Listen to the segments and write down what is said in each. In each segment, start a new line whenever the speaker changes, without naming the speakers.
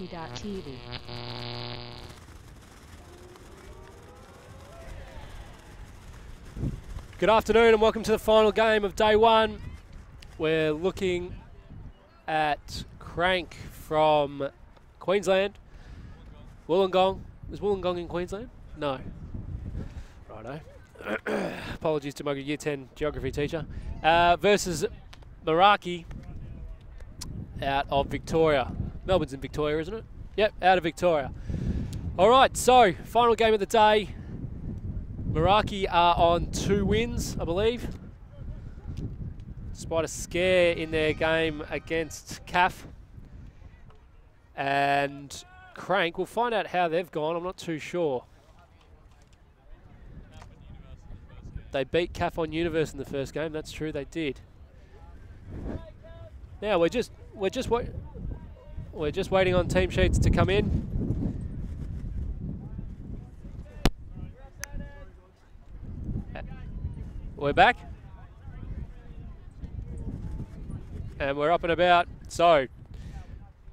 Meraki.tv.
Good afternoon and welcome to the final game of day one. We're looking at Krank from Queensland. Wollongong. Is Wollongong in Queensland? No. Righto. Apologies to my Year 10 geography teacher. Versus Meraki out of Victoria. Melbourne's in Victoria, isn't it? Yep, out of Victoria. All right, so final game of the day. Meraki are on 2 wins, I believe. Despite a scare in their game against CAF. And Krank, we'll find out how they've gone, I'm not too sure. They beat CAF on Universe in the first game, that's true, they did. Now we're just waiting on team sheets to come in. We're back. And we're up and about. So,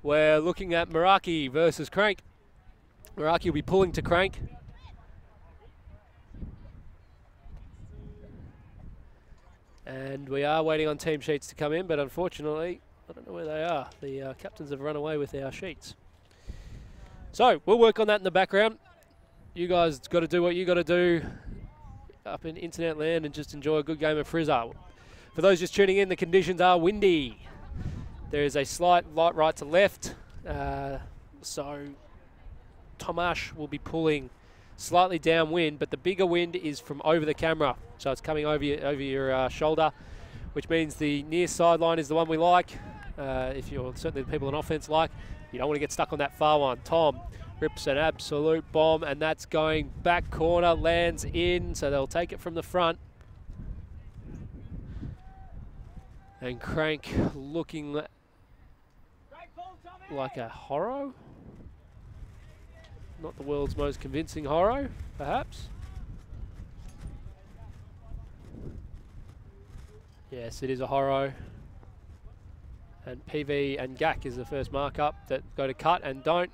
we're looking at Meraki versus Krank. Meraki will be pulling to Krank. And we are waiting on team sheets to come in, but unfortunately, I don't know where they are. The captains have run away with our sheets. So, we'll work on that in the background. You guys got to do what you got to do up in internet land and just enjoy a good game of Frizzer. For those just tuning in, the conditions are windy. There is a slight light right to left, so Tomash will be pulling slightly downwind, but the bigger wind is from over the camera, so it's coming over your shoulder, which means the near sideline is the one we like. If you're certainly the people on offense like, you don't want to get stuck on that far one. Tom rips an absolute bomb, and that's going back corner, lands in, so they'll take it from the front. And Krank looking like a Horo. Not the world's most convincing Horo, perhaps. Yes, it is a Horo. And PV and Gak is the first mark up that go to cut and don't.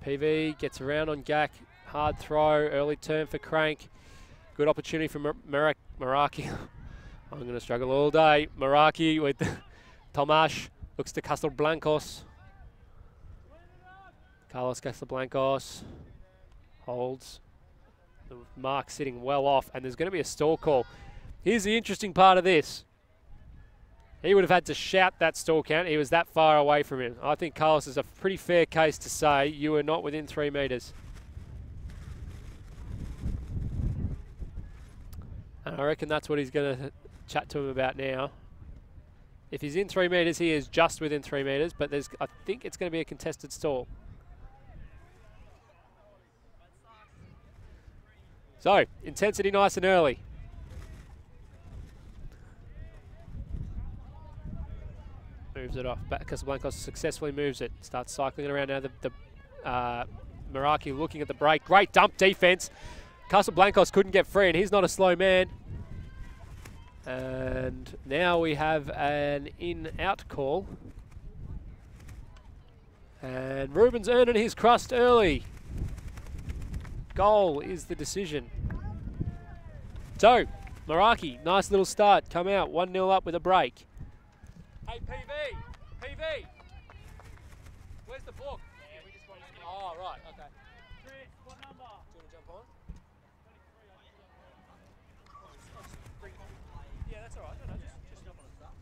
PV gets around on Gak. Hard throw, early turn for Krank. Good opportunity for Meraki. I'm going to struggle all day. Meraki with Tomash. Looks to Castelblancos. Carlos Castelblancos holds. The mark sitting well off, and there's going to be a stall call. Here's the interesting part of this. He would have had to shout that stall count. He was that far away from him. I think Carlos is a pretty fair case to say you were not within 3 metres. And I reckon that's what he's going to chat to him about now. If he's in 3 metres, he is just within 3 metres, but I think it's going to be a contested stall. So, intensity nice and early. Moves it off. Casablancos successfully moves it. Starts cycling it around now. Meraki looking at the break. Great dump defense. Casablancos couldn't get free, and he's not a slow man. And now we have an in-out call. And Ruben's earning his crust early. Goal is the decision. So, Meraki, nice little start. Come out 1-0 up with a break. Hey, PV! PV! Where's the book? Yeah, we just got it. Oh, right, okay. Chris, what number? Do you want to jump on? Yeah, that's all right. No, just jump on and start.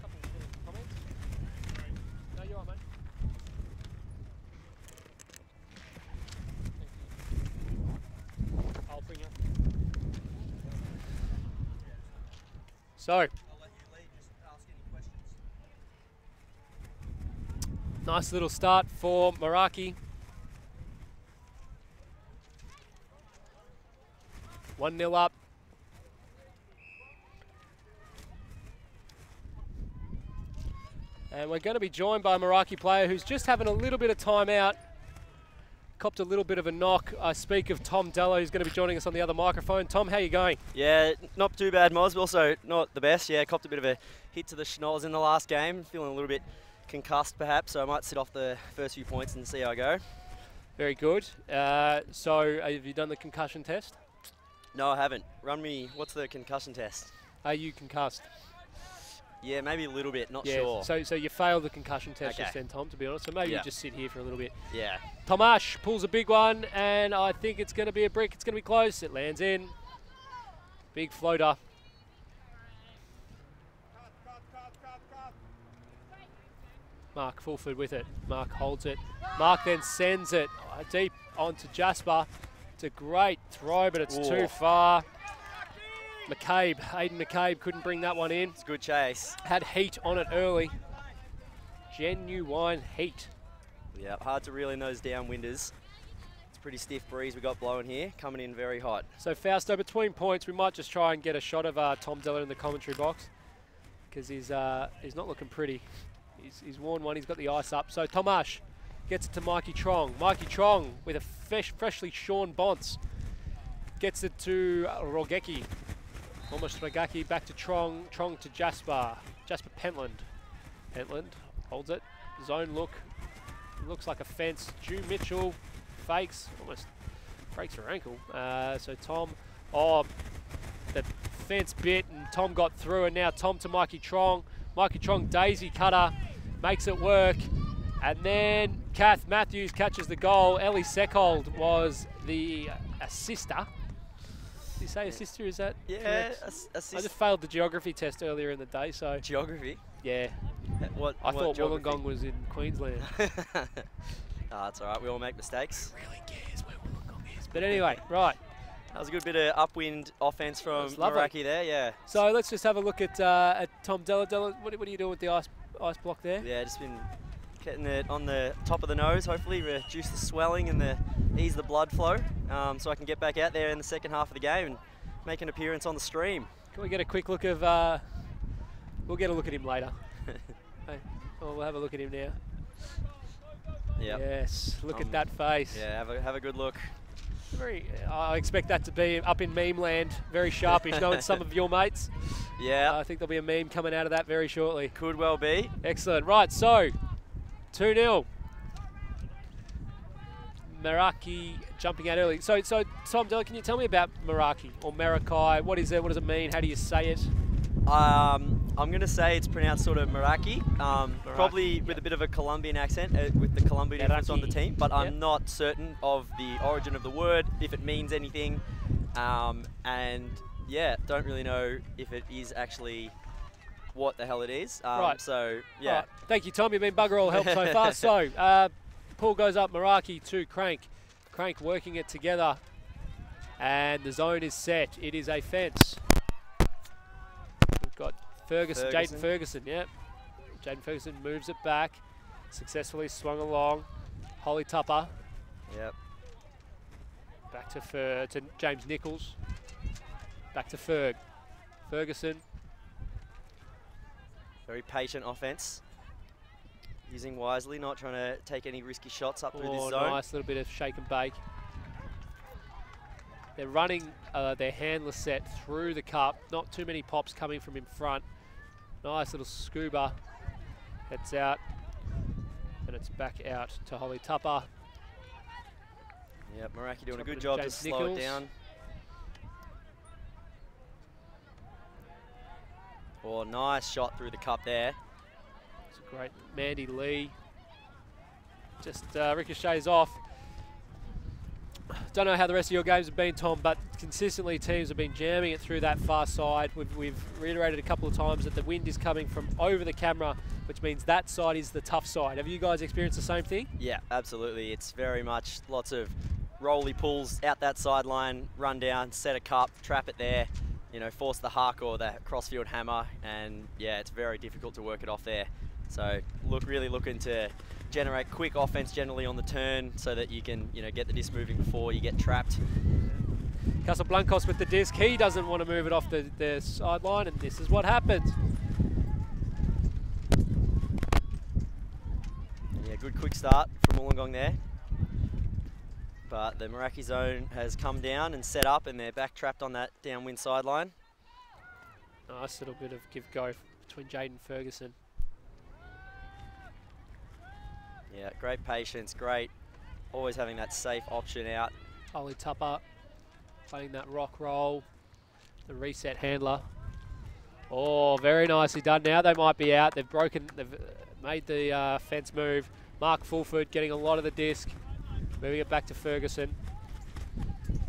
Couple of comments. No, you're all right, mate. I'll bring you. So. Nice little start for Meraki. 1-0 up. And we're going to be joined by a Meraki player who's just having a little bit of time out. Copped a little bit of a knock. I speak of Tom Dello, who's going to be joining us on the other microphone. Tom, how are you going?
Yeah, not too bad, Moz, but also not the best. Yeah, copped a bit of a hit to the schnoz in the last game. Feeling a little bit
concussed perhaps, so I might sit off the first few points and see how I go.
Very good. So have you done the concussion test?
No, I haven't. Run me, what's the concussion test?
Are you concussed?
Yeah, maybe a little bit, not
Yeah,
sure.
so you failed the concussion test
Okay.
just then, Tom, to be honest. So maybe you just sit here for a little bit.
Yeah.
Tomash pulls a big one, and I think it's going to be a brick. It's going to be close. It lands in. Big floater. Mark Fulford with it. Mark holds it. Mark then sends it deep onto Jasper. It's a great throw, but it's too far. Aiden McCabe couldn't bring that one in.
It's a good chase.
Had heat on it early. Genuine heat.
Yeah, hard to reel in those downwinders. It's a pretty stiff breeze we got blowing here, coming in very hot.
So Fausto, between points, we might just try and get a shot of Tom Della in the commentary box, because he's not looking pretty. He's worn one, he's got the ice up. So Tomash gets it to Mikey Trong. Mikey Trong with a freshly shorn Bonce. Gets it to Rogeki. Almost Rogeki, back to Trong. Trong to Jasper. Jasper Pentland. Pentland holds it. Zone look. Looks like a fence. Drew Mitchell fakes. Almost breaks her ankle. So Tom. Oh, the fence bit and Tom got through, and now Tom to Mikey Trong. Mikey Trong daisy cutter. Makes it work. And then Kath Matthews catches the goal. Ellie Seckhold was the assister. Did you say assister? Is that correct? I just failed the geography test earlier in the day, so...
Geography?
Yeah.
I
thought Wollongong was in Queensland.
That's all right. We all make mistakes.
Who really cares where Wollongong is? But anyway, right.
That was a good bit of upwind offense from Meraki there, yeah.
So let's just have a look at Tom Della. Della, what are you doing with the ice block there?
Yeah, just been getting it on the top of the nose, hopefully reduce the swelling and ease the blood flow, so I can get back out there in the second half of the game and make an appearance on the stream.
Can we get a quick look of... we'll get a look at him later. Hey, we'll have a look at him now.
Yep.
Yes, look at that face.
Yeah, have a good look.
I expect that to be up in meme land, very sharpish, knowing some of your mates.
Yeah.
I think there'll be a meme coming out of that very shortly.
Could well be.
Excellent. Right, so 2-0. Meraki jumping out early. So Tom Della, can you tell me about Meraki or Meraki? What is it? What does it mean? How do you say it?
I'm going to say it's pronounced sort of Meraki, probably with a bit of a Colombian accent, with the Colombian influence on the team, but I'm not certain of the origin of the word, if it means anything, and yeah, don't really know if it is actually what the hell it is.
Right.
So, yeah.
Right. Thank you, Tom. You've been bugger all help so far. So, pull goes up, Meraki to Krank. Krank working it together, and the zone is set. It is a fence. We've got Jaden Ferguson, yeah. Jaden Ferguson moves it back, successfully swung along. Holly Tupper.
Yep.
Back to James Nichols. Back to Ferguson.
Very patient offense. Using wisely, not trying to take any risky shots up through this zone.
Nice little bit of shake and bake. They're running their handler set through the cup. Not too many pops coming from in front. Nice little scuba. It's out. And it's back out to Holly Tupper.
Yep, Meraki doing a good job to slow it down. Oh, nice shot through the cup there.
It's a great Mandy Lee. Just ricochets off. Don't know how the rest of your games have been, Tom, but consistently teams have been jamming it through that far side. We've reiterated a couple of times that the wind is coming from over the camera, which means that side is the tough side. Have you guys experienced the same thing? Yeah,
absolutely. It's very much lots of rolly pulls out that sideline, run down, set a cup, trap it there, you know, force the huck or the crossfield hammer, and yeah, it's very difficult to work it off there. So really looking to generate quick offense generally on the turn so that you can, you know, get the disc moving before you get trapped.
Casablancos with the disc. He doesn't want to move it off the sideline, and this is what happens.
Yeah, good quick start from Wollongong there. But the Meraki zone has come down and set up, and they're back trapped on that downwind sideline.
Nice little bit of give-go between Jaden Ferguson.
Yeah, great patience, great. Always having that safe option out.
Ollie Tupper playing that rock roll. The reset handler. Oh, very nicely done. Now they might be out. They've made the fence move. Mark Fulford getting a lot of the disc. Moving it back to Ferguson.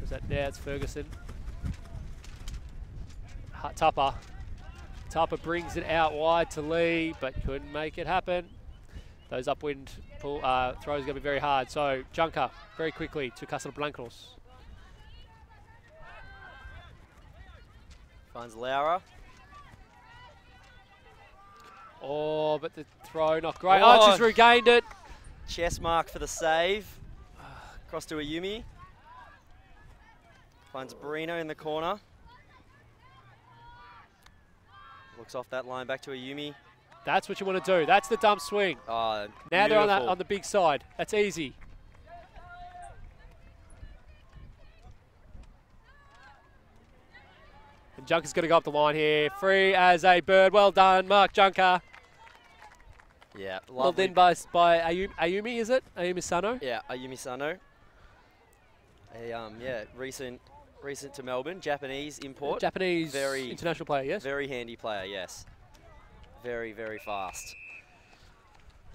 Is that now? It's Ferguson. Tupper. Tupper brings it out wide to Lee, but couldn't make it happen. Those upwind throws are going to be very hard. So Junker very quickly to Casablancos.
Finds Laura.
Oh, but the throw not great. Oh, just regained it.
Chest mark for the save. Across to Ayumi. Finds Barino in the corner. Looks off that line back to Ayumi.
That's what you want to do. That's the dump swing.
Oh,
now they're on the big side. That's easy. And Junker's going to go up the line here. Free as a bird. Well done, Mark Junker.
Yeah,
well done by Ayumi, is it? Ayumi Sano?
Yeah, Ayumi Sano. Yeah, recent to Melbourne, Japanese import.
Japanese international player, yes.
Very handy player, yes. Very, very fast.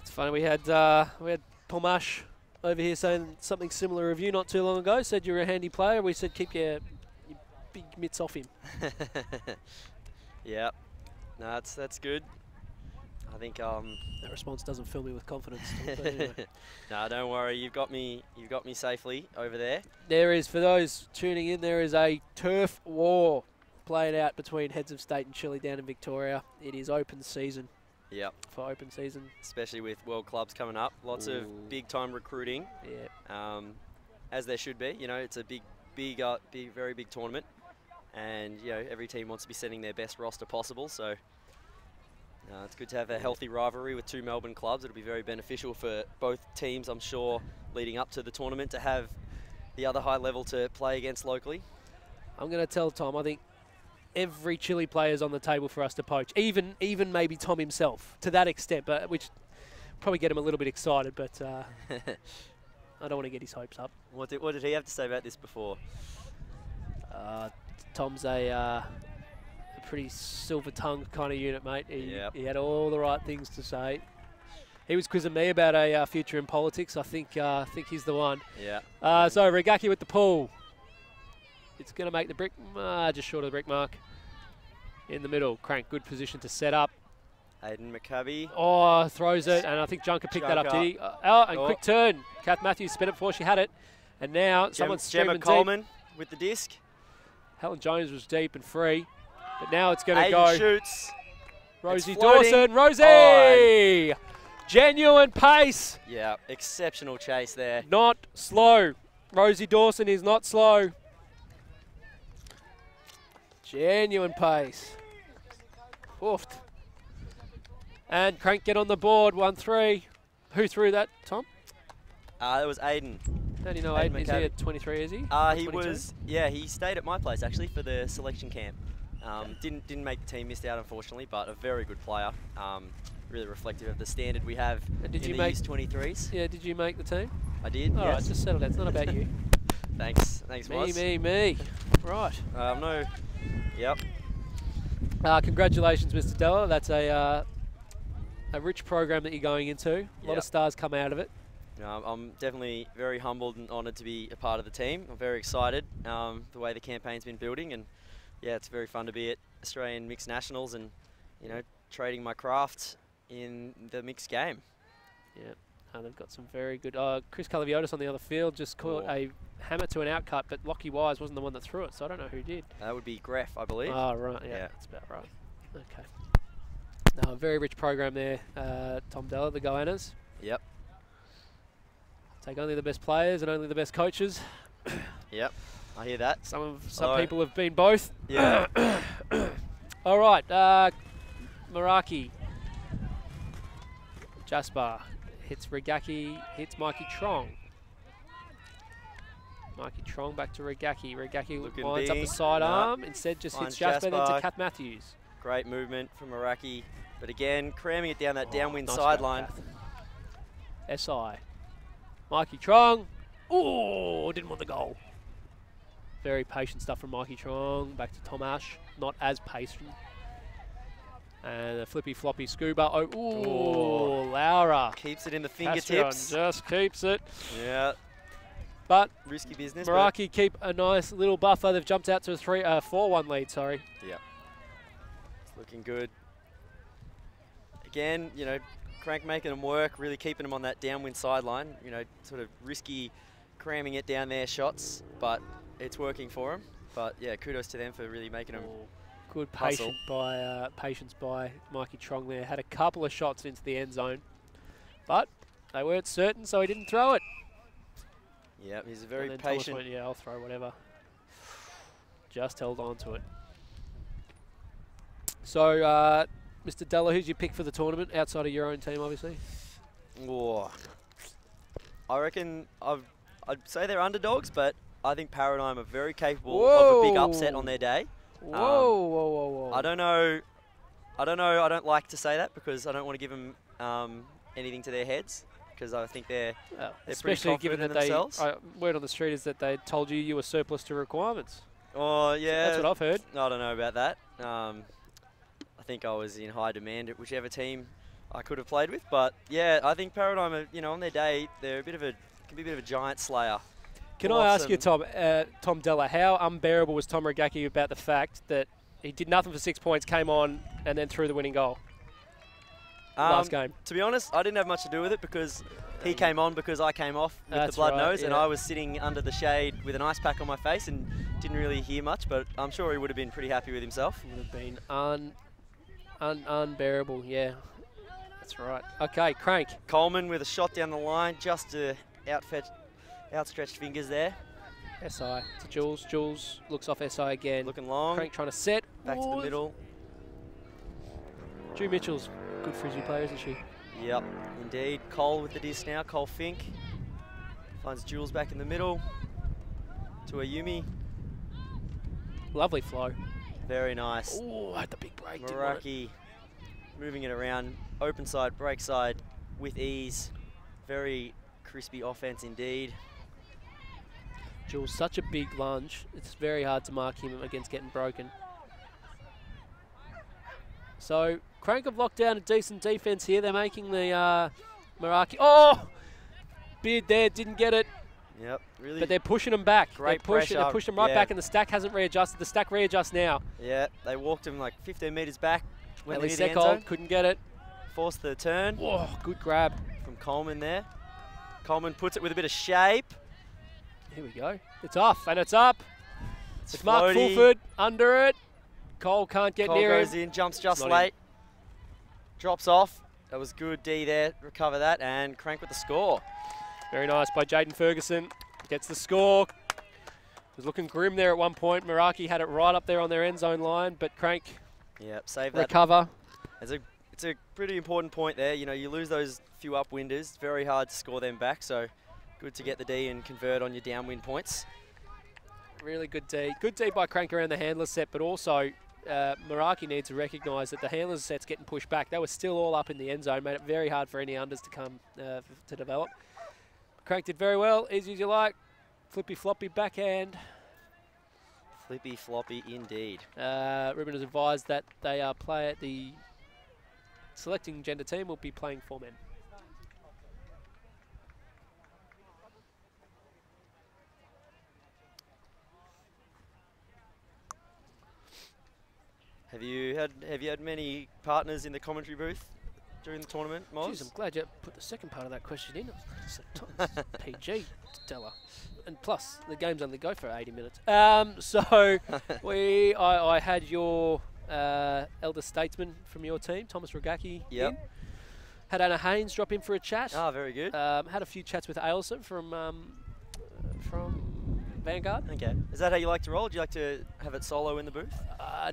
It's funny, we had Pomash over here saying something similar of you not too long ago. Said you're a handy player. We said keep your big mitts off him.
Yeah, no, that's good. I think
that response doesn't fill me with confidence. But anyway.
No, don't worry. You've got me safely over there.
There is, for those tuning in, there is a turf war played out between Heads of State and Chile down in Victoria. It is open season.
Yep.
For open season,
especially with world clubs coming up, lots of big time recruiting.
Yeah.
As there should be. You know, it's a big, very big tournament, and you know every team wants to be sending their best roster possible. So. It's good to have a healthy rivalry with two Melbourne clubs. It'll be very beneficial for both teams, I'm sure, leading up to the tournament to have the other high level to play against locally.
I'm going to tell Tom, I think every Chile player is on the table for us to poach, even maybe Tom himself, to that extent, but which probably get him a little bit excited, but I don't want to get his hopes up.
What did he have to say about this before?
Tom's a pretty silver-tongued kind of unit, mate. He had all the right things to say. He was quizzing me about a future in politics. I think he's the one.
Yeah.
So Regaki with the pull. It's going to make the brick, just short of the brick mark. In the middle, Krank, good position to set up.
Hayden McCabe.
Oh, throws it, and I think Junker picked that up, did he? Quick turn. Kath Matthews sped it before she had it. And now someone's streaming
Gemma Coleman with the disc.
Helen Jones was deep and free. But now it's going to go.
Aiden shoots.
Rosie Dawson. Rosie! Oh. Genuine pace.
Yeah, exceptional chase there.
Not slow. Rosie Dawson is not slow. Genuine pace. Oofed. And Krank get on the board, 1-3. Who threw that, Tom?
It was Aiden.
How do you know Aiden? Is he at 23, is he?
He was, yeah, he stayed at my place actually for the selection camp. Didn't make the team, missed out unfortunately, but a very good player. Really reflective of the standard we have in the U23s.
Yeah, did you make the team?
I did,
All right, just settle down. It's not about you.
Thanks, Woz.
Me. Right.
No. Yep.
Congratulations, Mr. Della. That's a rich program that you're going into. A lot of stars come out of it.
I'm definitely very humbled and honoured to be a part of the team. I'm very excited the way the campaign's been building, and yeah, it's very fun to be at Australian Mixed Nationals and, you know, trading my craft in the mixed game.
Yeah, they've got some very good... Chris Calaviotis on the other field just caught a hammer to an outcut, but Lockie Wise wasn't the one that threw it, so I don't know who did.
That would be Greff, I believe.
Oh, right, yeah, that's about right. Okay. No, a very rich program there, Tom Della, the Goannas.
Yep.
Take only the best players and only the best coaches.
Yep. I hear that.
Some people have been both.
Yeah.
All right. Meraki. Jasper hits Regaki, hits Mikey Trong. Mikey Trong back to Regaki. Regaki lines up the sidearm. Instead just hits Jasper, then to Kath Matthews.
Great movement from Meraki. But again, cramming it down that downwind sideline.
SI. Mikey Trong. Oh, didn't want the goal. Very patient stuff from Mikey Trong. Back to Tom Ash. Not as patient. And a flippy floppy scuba. Oh, ooh, Laura.
Keeps it in the
Caspian
fingertips.
just keeps it.
Yeah.
But
risky business.
Meraki keep a nice little buffer. They've jumped out to a 4-1 lead, sorry.
Yeah. It's looking good. Again, you know, Krank making them work, really keeping them on that downwind sideline. You know, sort of risky cramming it down their shots, but it's working for them. But yeah, kudos to them for really making them
good
hustle.
patience by Mikey Trong there. Had a couple of shots into the end zone, but they weren't certain, so he didn't throw it.
Yeah, he's a very
Thomas
patient.
went, yeah, I'll throw whatever. Just held on to it. So, Mr. Della, who's your pick for the tournament outside of your own team, obviously?
Oh, I reckon I'd say they're underdogs, but I think Paradigm are very capable of a big upset on their day.
Whoa.
I don't know. I don't like to say that because I don't want to give them anything to their heads, because I think they're
especially given that
themselves.
Word on the street is that they told you were surplus to requirements.
Oh, yeah.
That's what I've heard.
I don't know about that. I think I was in high demand at whichever team I could have played with, but yeah, I think Paradigm are, you know, on their day, they're can be a bit of a giant slayer.
Can I ask you, Tom Della, how unbearable was Tom Regaki about the fact that he did nothing for 6 points, came on, and then threw the winning goal last game?
To be honest, I didn't have much to do with it because he came on because I came off with the blood nose, and I was sitting under the shade with an ice pack on my face and didn't really hear much, but I'm sure he would have been pretty happy with himself.
Would have been unbearable, yeah. That's right. Okay, Krank.
Coleman with a shot down the line, just to outstretched fingers there.
SI to Jules. Jules looks off SI again.
Looking long.
Krank trying to set.
Back to the middle.
Drew Mitchell's good frisbee player, isn't she?
Yep, indeed. Cole with the disc now. Cole Fink finds Jules back in the middle to Ayumi.
Lovely flow.
Very nice.
Oh, had the big break.
Meraki moving it around. Open side, break side with ease. Very crispy offense indeed.
Jules, such a big lunge. It's very hard to mark him against getting broken. So, Krank have locked down a decent defense here. They're making the Meraki. Oh! Beard there, didn't get it.
Yep, really.
But they're pushing them back.
Great
pressure. They're pushing them right back, and the stack hasn't readjusted. The stack readjusts now.
Yeah, they walked him like 15 metres back when they hit the end
zone.
zone.
Couldn't get it.
Forced the turn.
Oh, good grab
from Coleman there. Coleman puts it with a bit of shape.
Here we go. It's off, and it's up. It's Mark
floaty.
Fulford under it. Cole can't get near him.
Cole goes in, jumps just late. Drops off. That was good D there. Recover that, and Krank with the score.
Very nice by Jaden Ferguson. Gets the score. It was looking grim there at one point. Meraki had it right up there on their end zone line, but Krank
save that.
Recover.
It's a pretty important point there. You know, you lose those few upwinders. It's very hard to score them back, so good to get the D and convert on your downwind points.
Really good D. Good D by Krank around the handler set, but also Meraki needs to recognise that the handler set's getting pushed back. They were still all up in the end zone, made it very hard for any unders to come to develop. Krank did very well, easy as you like. Flippy floppy backhand.
Flippy floppy indeed.
Ruben has advised that they are the selecting gender team will be playing 4 men.
Have you had many partners in the commentary booth during the tournament, Moz?
Jeez, I'm glad you put the second part of that question in. PG, Stella. And plus, the games only go for 80 minutes. So I had your elder statesman from your team, Thomas Regaki.
Yep.
Had Anna Haynes drop in for a chat.
Ah, very good.
Had a few chats with Ailsa from Vanguard.
Okay. Is that how you like to roll? Do you like to have it solo in the booth?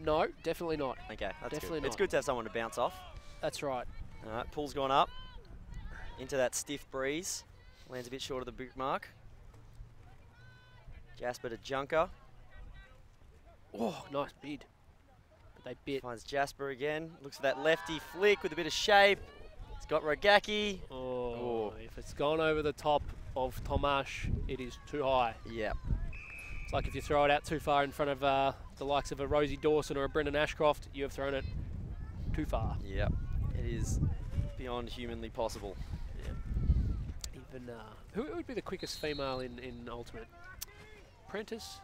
No, definitely not.
Okay, that's
definitely
good.
not.
It's good to have someone to bounce off.
That's right.
All right, pull's gone up into that stiff breeze. Lands a bit short of the boot mark. Jasper to Junker.
Oh, nice bid. But they bit.
Finds Jasper again. Looks for that lefty flick with a bit of shape. It's got Rogaki.
Oh, he If it's gone over the top of Tomash, it is too high.
Yep.
It's like if you throw it out too far in front of the likes of a Rosie Dawson or a Brendan Ashcroft, you have thrown it too far.
Yep. It is beyond humanly possible.
Yeah. Even who would be the quickest female in Ultimate? Prentice?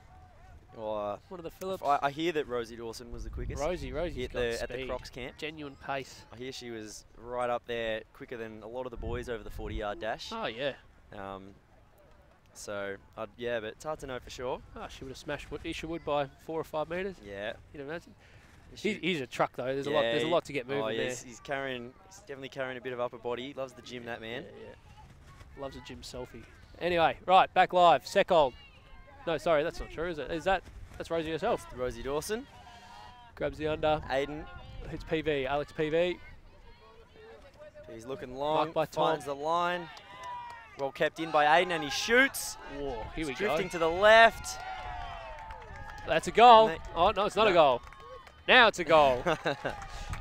Or
One of the Phillips?
I hear that Rosie Dawson was the quickest.
Rosie's
at the Crocs camp.
Genuine pace.
I hear she was right up there, quicker than a lot of the boys over the 40-yard dash.
Oh yeah.
So yeah, but it's hard to know for sure.
Oh, she would have smashed Isha Wood by 4 or 5 metres.
Yeah.
You'd imagine. He's a truck though. There's a lot to get moving there.
He's definitely carrying a bit of upper body. Loves the gym, that man.
Yeah. Loves a gym selfie. Anyway, right, back live. Second. No, sorry, that's not true, is it? That's Rosie herself.
That's Rosie Dawson.
Grabs the under.
Aiden.
Hits PV. Alex PV.
He's looking long.
By Tom.
Finds the line. Well kept in by Aiden, and he shoots.
Whoa, here we go.
Drifting to the left.
That's a goal. Oh, no, it's not a goal. Now it's a goal.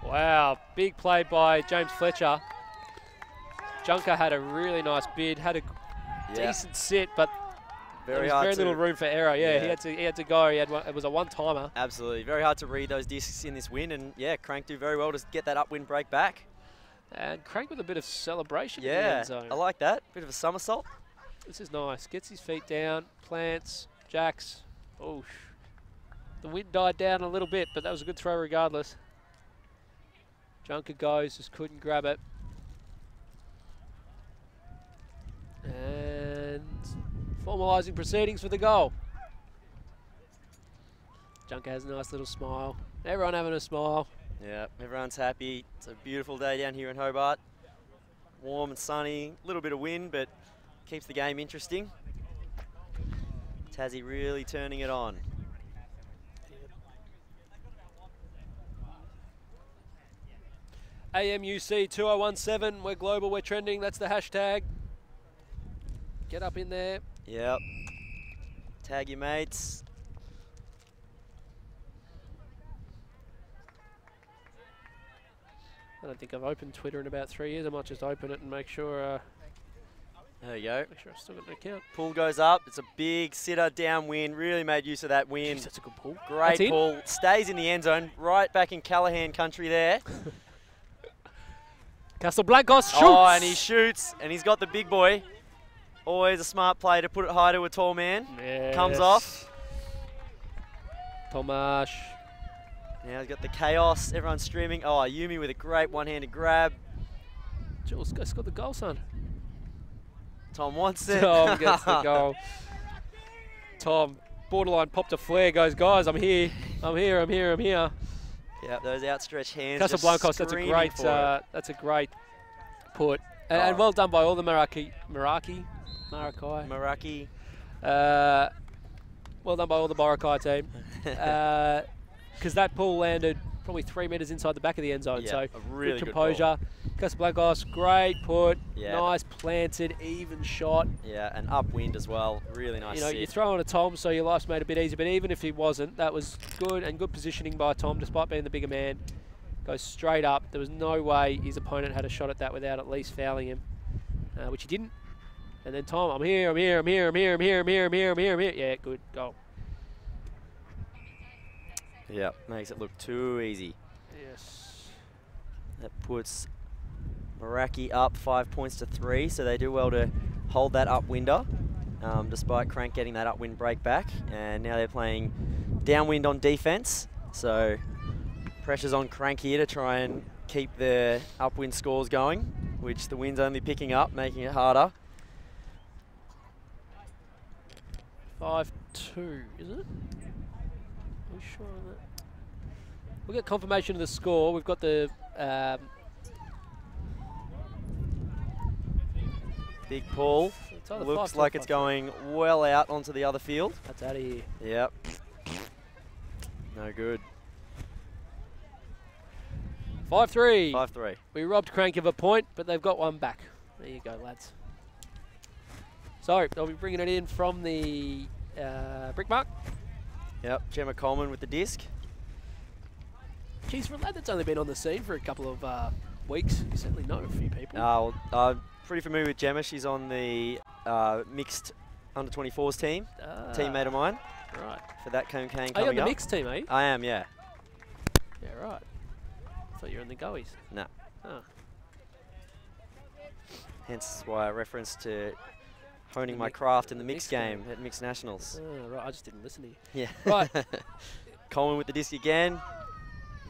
Wow, big play by James Fletcher. Junker had a really nice bid, had a decent sit, but there was very little room for error. Yeah, he had to go. It was a one-timer.
Absolutely, very hard to read those discs in this wind, and yeah, Krank do very well to get that upwind break back.
And Krank with a bit of celebration in the
Yeah,
end zone.
I like that. Bit of a somersault.
This is nice. Gets his feet down, plants, jacks. Oh, the wind died down a little bit, but that was a good throw regardless. Junker goes, just couldn't grab it. And formalising proceedings for the goal. Junker has a nice little smile. Everyone having a smile.
Yeah, everyone's happy. It's a beautiful day down here in Hobart. Warm and sunny, a little bit of wind, but keeps the game interesting. Tassie really turning it on.
AMUC 2017, we're global, we're trending, that's the hashtag. Get up in there.
Yep. Tag your mates.
I don't think I've opened Twitter in about 3 years. I might just open it and make sure.
There you go.
Make sure I've still got an account.
Pull goes up. It's a big sitter downwind. Really made use of that wind.
Jeez, that's a good pull.
Great pull. Stays in the end zone. Right back in Callahan country there.
Casablancos shoots.
Oh, and he shoots. And he's got the big boy. Always a smart play to put it high to a tall man.
Yes.
Comes off.
Tomash.
Now he's got the chaos. Everyone's streaming. Oh, Yumi with a great one-handed grab.
Jules got the goal, son.
Tom wants it.
Tom gets the goal. Tom, borderline popped a flare, goes, guys, I'm here. I'm here, I'm here, I'm here.
Yeah, those outstretched hands.
Casablancos, that's a great put. And well done by all the Meraki. Well done by all the Meraki team. Because that pull landed probably 3 metres inside the back of the end zone.
Yeah,
so
a really
good composure. Casablancos, great put.
Yeah.
Nice planted, even shot.
Yeah, and upwind as well. Really nice.
You know,
sit.
you throw on a Tom, so your life's made a bit easier. But even if he wasn't, that was good and good positioning by Tom, despite being the bigger man. Goes straight up. There was no way his opponent had a shot at that without at least fouling him, which he didn't. And then Tom, I'm here. Yeah, good goal.
Yeah, makes it look too easy.
Yes.
That puts Meraki up 5 points to 3, so they do well to hold that upwinder, despite Krank getting that upwind break back. And now they're playing downwind on defense, so pressure's on Krank here to try and keep their upwind scores going, which the wind's only picking up, making it harder.
5-2, is it? Are we sure on that? We'll get confirmation of the score. We've got the
big pull. Looks like it's going well out onto the other field.
That's out of here.
Yep. No good.
5-3.
5-3.
We robbed Krank of a point, but they've got one back. There you go, lads. So they'll be bringing it in from the brick mark.
Yep, Gemma Coleman with the disc.
Geez, for a lad that's only been on the scene for a couple of weeks, you certainly know a few people.
pretty familiar with Gemma. She's on the mixed under-24s team. Teammate of mine.
Right.
For that campaign coming up.
Are you on the mixed team, are you?
I am, yeah.
Yeah, right. I thought you were in the goeies.
No.
Oh.
Hence why I referenced to honing my craft in the mixed game at Mixed Nationals.
Oh, right, I just didn't listen to you.
Yeah.
Right.
Coleman with the disc again.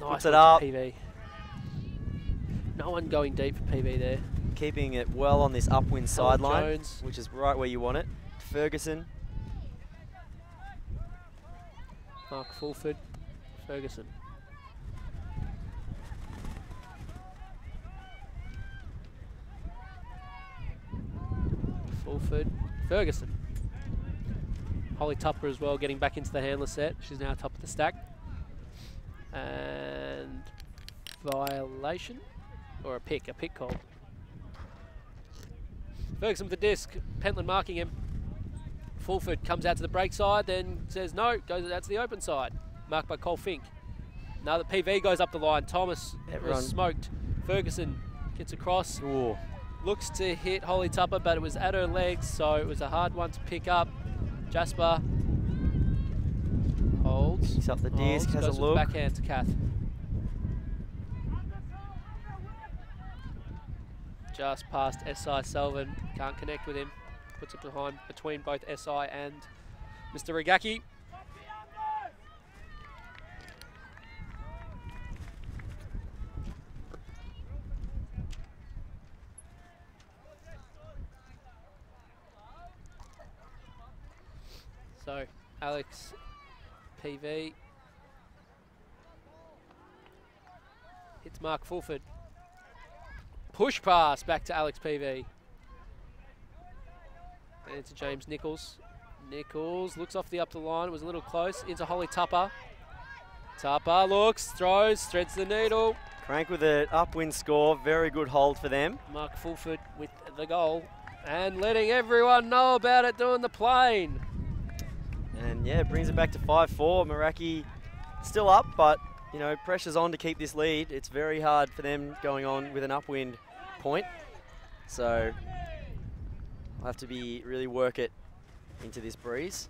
Nice.
Puts it up.
PV. No one going deep for PV there.
Keeping it well on this upwind sideline,
Jones,
which is right where you want it. Ferguson.
Mark Fulford, Ferguson. Fulford, Ferguson. Holly Tupper as well, getting back into the handler set. She's now top of the stack. And violation, or a pick call. Ferguson with the disc, Pentland marking him. Fulford comes out to the break side, then says no, goes out to the open side. Marked by Cole Fink. Now the PV goes up the line. Thomas was smoked. Ferguson gets across.
Ooh.
Looks to hit Holly Tupper, but it was at her legs, so it was a hard one to pick up. Jasper holds.
Picks up the disc, has a
goes
look.
With the backhand to Kath. Just past SI Selvin, can't connect with him. Puts it behind between both SI and Mr. Rigaki. So, Alex PV hits Mark Fulford. Push pass back to Alex PV. And to James Nichols. Nichols looks off the up the line, was a little close, into Holly Tupper. Tupper looks, throws, threads the needle.
Krank with an upwind score, very good hold for them.
Mark Fulford with the goal. And letting everyone know about it, doing the plane.
And yeah, brings it back to 5-4. Meraki still up, but you know, pressure's on to keep this lead. It's very hard for them going on with an upwind point. So I'll have to really work it into this breeze.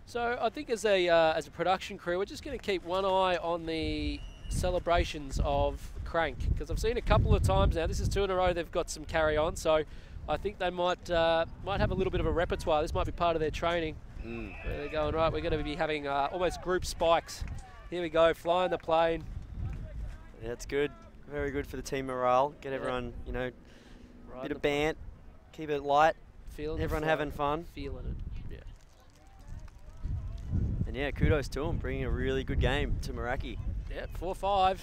So I think as a production crew, we're just going to keep one eye on the celebrations of Krank, because I've seen a couple of times now. This is 2 in a row they've got some carry on, so I think they might have a little bit of a repertoire. This might be part of their training. Where they're going, right, we're going to be having almost group spikes. Here we go, flying the plane.
Yeah, it's good. Very good for the team morale. Get everyone, you know, a bit of bant, keep it light, everyone having fun.
Feeling it, yeah.
And yeah, kudos to them, bringing a really good game to Meraki.
Yep, 4-5.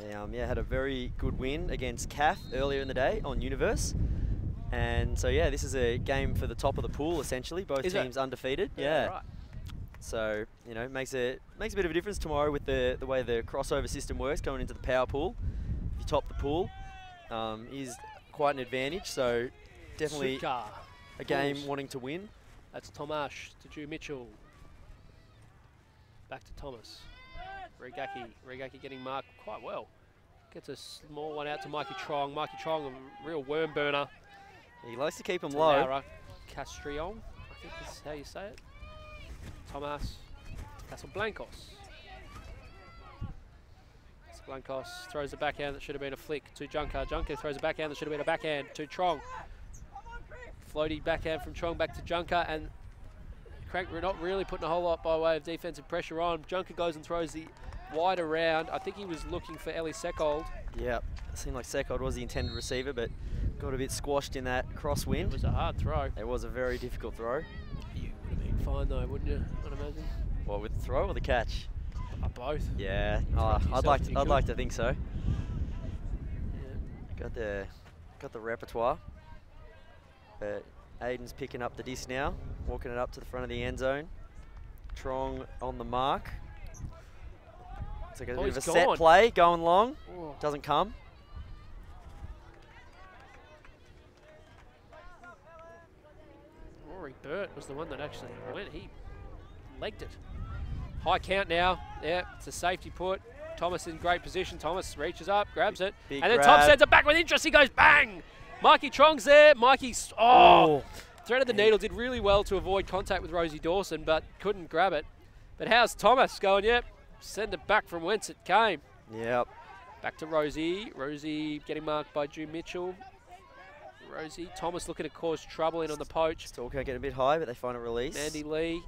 They had a very good win against Kath earlier in the day on Universe. And so yeah, this is a game for the top of the pool essentially. Both teams undefeated. Yeah. Right. So you know, makes a bit of a difference tomorrow with the way the crossover system works going into the power pool. If you top the pool, is quite an advantage. So definitely a game wanting to win.
That's Tomash to Drew Mitchell. Back to Thomas. Rigaki getting marked quite well. Gets a small one out to Mikey Trong. Mikey Trong, a real worm burner.
He likes to keep them low.
Laura Castrillon, I think is how you say it. Tomas Casablancos. Casablancos throws a backhand that should have been a flick to Junker. Junker throws a backhand that should have been a backhand to Trong. Floaty backhand from Trong back to Junker, and Krank not really putting a whole lot by way of defensive pressure on. Junker goes and throws the wide around. I think he was looking for Ellie Seckold.
Yep, it seemed like Seckold was the intended receiver, but got a bit squashed in that crosswind.
It was a hard throw.
It was a very difficult throw.
You would have been fine though, wouldn't you? I'd imagine.
What, with the throw or the catch?
Both.
Yeah, I'd like to think so. Yeah. Got the repertoire. But Aiden's picking up the disc now, walking it up to the front of the end zone. Trong on the mark. It's like a bit of a set play going long. Doesn't come.
Rory Burt was the one that actually went. He legged it. High count now. Yeah, it's a safety put. Thomas in great position. Thomas reaches up, grabs it,
Big
and then
grab.
Tom sends it back with interest. He goes bang! Mikey Chong's there. Mikey's, threaded the needle, did really well to avoid contact with Rosie Dawson, but couldn't grab it. But how's Thomas going? Yep, send it back from whence it came.
Yep.
Back to Rosie. Rosie getting marked by Drew Mitchell. Rosie. Thomas looking to cause trouble in on the poach.
Stalker getting a bit high, but they find a release.
Andy Lee.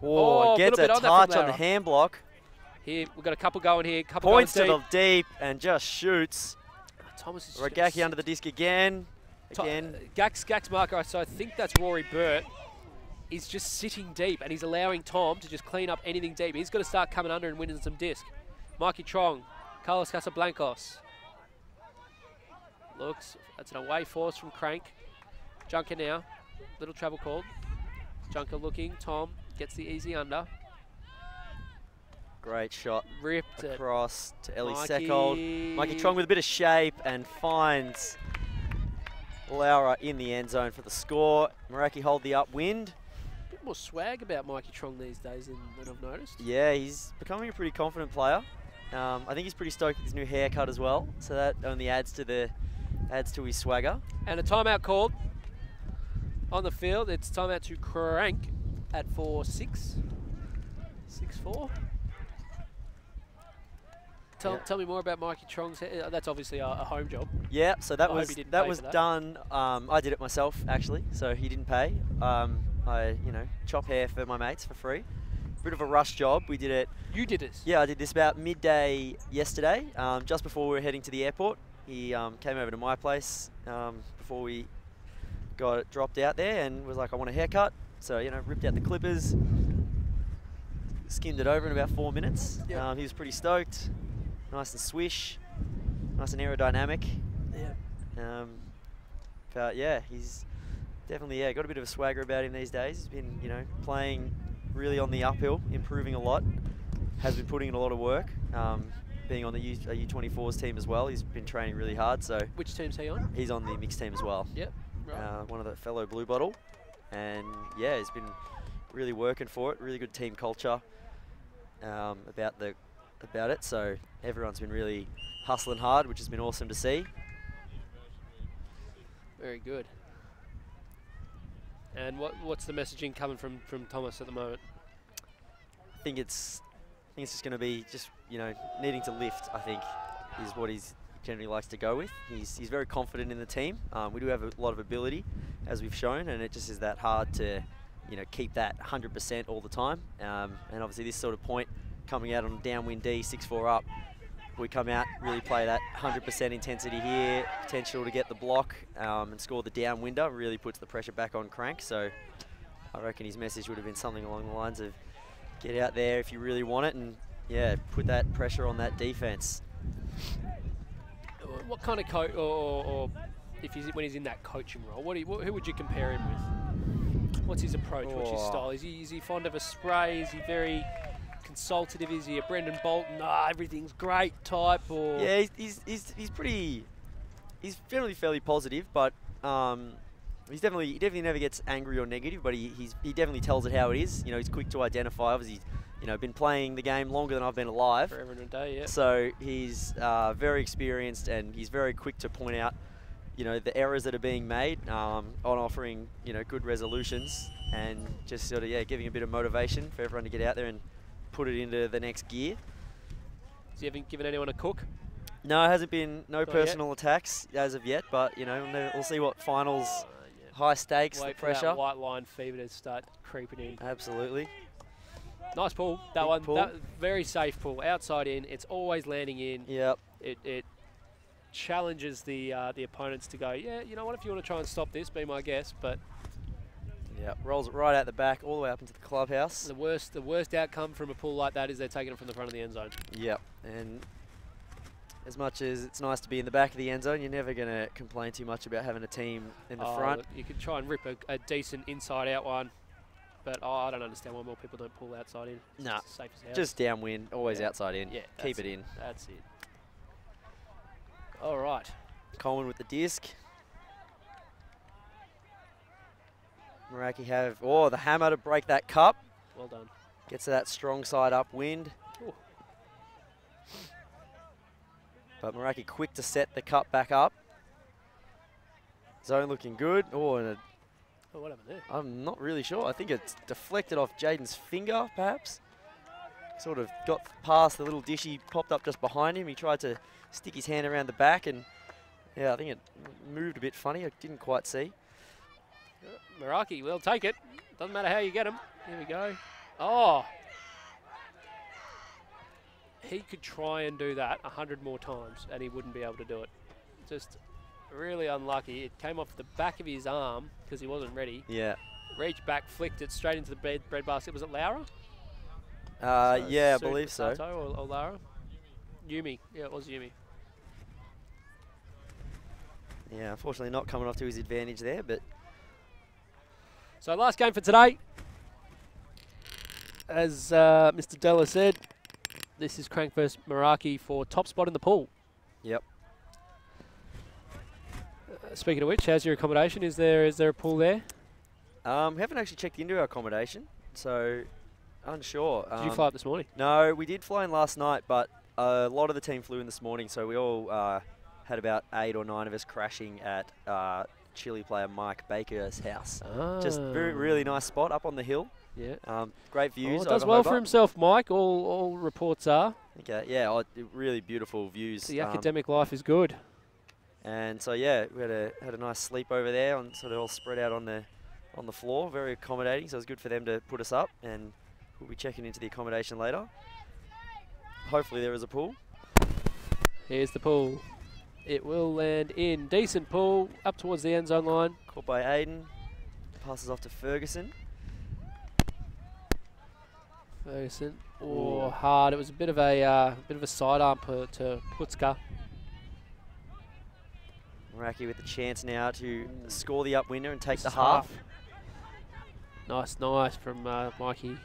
Gets a touch on the hand block.
Here, we've got a couple going here. Couple
Points to
going
the deep and just shoots.
Thomas is
Rogacki under the disc again.
Gax marker, so I think that's Rory Burt. He's just sitting deep and he's allowing Tom to just clean up anything deep. He's got to start coming under and winning some disc. Mikey Trong, Carlos Casablancos. Looks, that's an away force from Krank. Junker now, little travel called. Junker looking, Tom gets the easy under.
Great shot.
Ripped
across to Ellie
Mikey.
Seckold. Mikey Trong with a bit of shape and finds Laura in the end zone for the score. Meraki hold the upwind.
A bit more swag about Mikey Trong these days than I've noticed.
Yeah, he's becoming a pretty confident player. I think he's pretty stoked with his new haircut as well, so that only adds to his swagger. And
a timeout called on the field. It's timeout to Krank at 4-6. 6-4. Tell me more about Mikey Chong's. That's obviously a home job.
Yeah, so that was done. I did it myself actually, so he didn't pay. I chop hair for my mates for free. Bit of a rush job. We did it.
You did this?
Yeah, I did this about midday yesterday, just before we were heading to the airport. He came over to my place before we got it dropped out there and was like, I want a haircut. So, ripped out the clippers, skimmed it over in about 4 minutes. Yep. He was pretty stoked. Nice and swish, nice and aerodynamic. Yeah. But yeah, he's definitely got a bit of a swagger about him these days. He's been, playing really on the uphill, improving a lot. Has been putting in a lot of work. Being on the U24s team as well, he's been training really hard. So
which team's he on?
He's on the mixed team as well.
Yep. Right.
One of the fellow Blue Bottle, and yeah, he's been really working for it. Really good team culture about it. So everyone's been really hustling hard, which has been awesome to see.
Very good. And what's the messaging coming from Thomas at the moment?
I think it's just going to be needing to lift. I think is what he's generally likes to go with. He's very confident in the team. We do have a lot of ability, as we've shown, and it just is that hard to keep that 100% all the time. And obviously this sort of point, coming out on downwind D, 6-4 up, we come out, really play that 100% intensity here, potential to get the block and score the downwinder, really puts the pressure back on Krank. So I reckon his message would have been something along the lines of get out there if you really want it and put that pressure on that defense.
What kind of coach, or when he's in that coaching role, who would you compare him with? What's his approach? What's his style? Is he fond of a spray? Is he very consultative? Is he a Brendan Bolton, everything's great type? Or
yeah, he's generally fairly positive, but he definitely never gets angry or negative. But he definitely tells it how it is. He's quick to identify. Obviously, been playing the game longer than I've been alive.
Forever and a day, yeah.
So he's very experienced and he's very quick to point out, the errors that are being made on offering, good resolutions and just sort of, giving a bit of motivation for everyone to get out there and put it into the next gear.
Has he ever given anyone a cook?
No, it hasn't been personal attacks as of yet, but, we'll see what finals, high stakes,
Wait
the pressure.
For that white line fever to start creeping in.
Absolutely.
Nice pull, that one. That very safe pull, outside in. It's always landing in.
Yep.
It challenges the opponents to go, yeah, you know what, if you want to try and stop this, be my guest. But
yeah, rolls it right out the back, all the way up into the clubhouse.
The worst outcome from a pull like that is they're taking it from the front of the end zone.
Yep. And as much as it's nice to be in the back of the end zone, you're never going to complain too much about having a team in the front.
Look, you could try and rip a decent inside-out one. But I don't understand why more people don't pull outside in.
Nah,
safe as house.
just downwind, always outside in.
Yeah,
keep it in.
That's it. All right.
Coleman with the disc. Meraki have, the hammer to break that cup.
Well done.
Gets to that strong side upwind.
Ooh.
But Meraki quick to set the cup back up. Zone looking good. Oh, and
what happened there?
I'm not really sure. I think it's deflected off Jaden's finger, perhaps. Sort of got past the little dish he popped up just behind him. He tried to stick his hand around the back, and yeah, I think it moved a bit funny. I didn't quite see.
Meraki will take it. Doesn't matter how you get him. Here we go. Oh. He could try and do that 100 more times, and he wouldn't be able to do it. Just really unlucky. It came off the back of his arm because he wasn't ready.
Yeah.
Reached back, flicked it straight into the bread basket. Was it Laura?
Yeah, I believe so.
Or Laura? Yumi. Yeah, it was Yumi.
Yeah, unfortunately not coming off to his advantage there, but...
So last game for today. As Mr. Della said, this is Krank versus Meraki for top spot in the pool.
Yep.
Speaking of which, how's your accommodation? Is there a pool there?
We haven't actually checked into our accommodation, so unsure.
Did you fly up this morning?
No, we did fly in last night, but a lot of the team flew in this morning, so we all had about 8 or 9 of us crashing at Chile player Mike Baker's house. Just really nice spot up on the hill.
Yeah.
Great views.
Does well for himself, Mike. All reports are.
Okay. Yeah. Really beautiful views.
The academic life is good.
And so yeah, we had a nice sleep over there, on sort of all spread out on the floor. Very accommodating. So it was good for them to put us up, and we'll be checking into the accommodation later. Hopefully there is a pool.
Here's the pool. It will land in. Decent pool up towards the end zone line.
Caught by Aiden. Passes off to Ferguson.
Ferguson. Oh, hard. It was a bit of a sidearm to Putska.
Meraki with the chance now to score the up winner and take the half.
Nice from Mikey.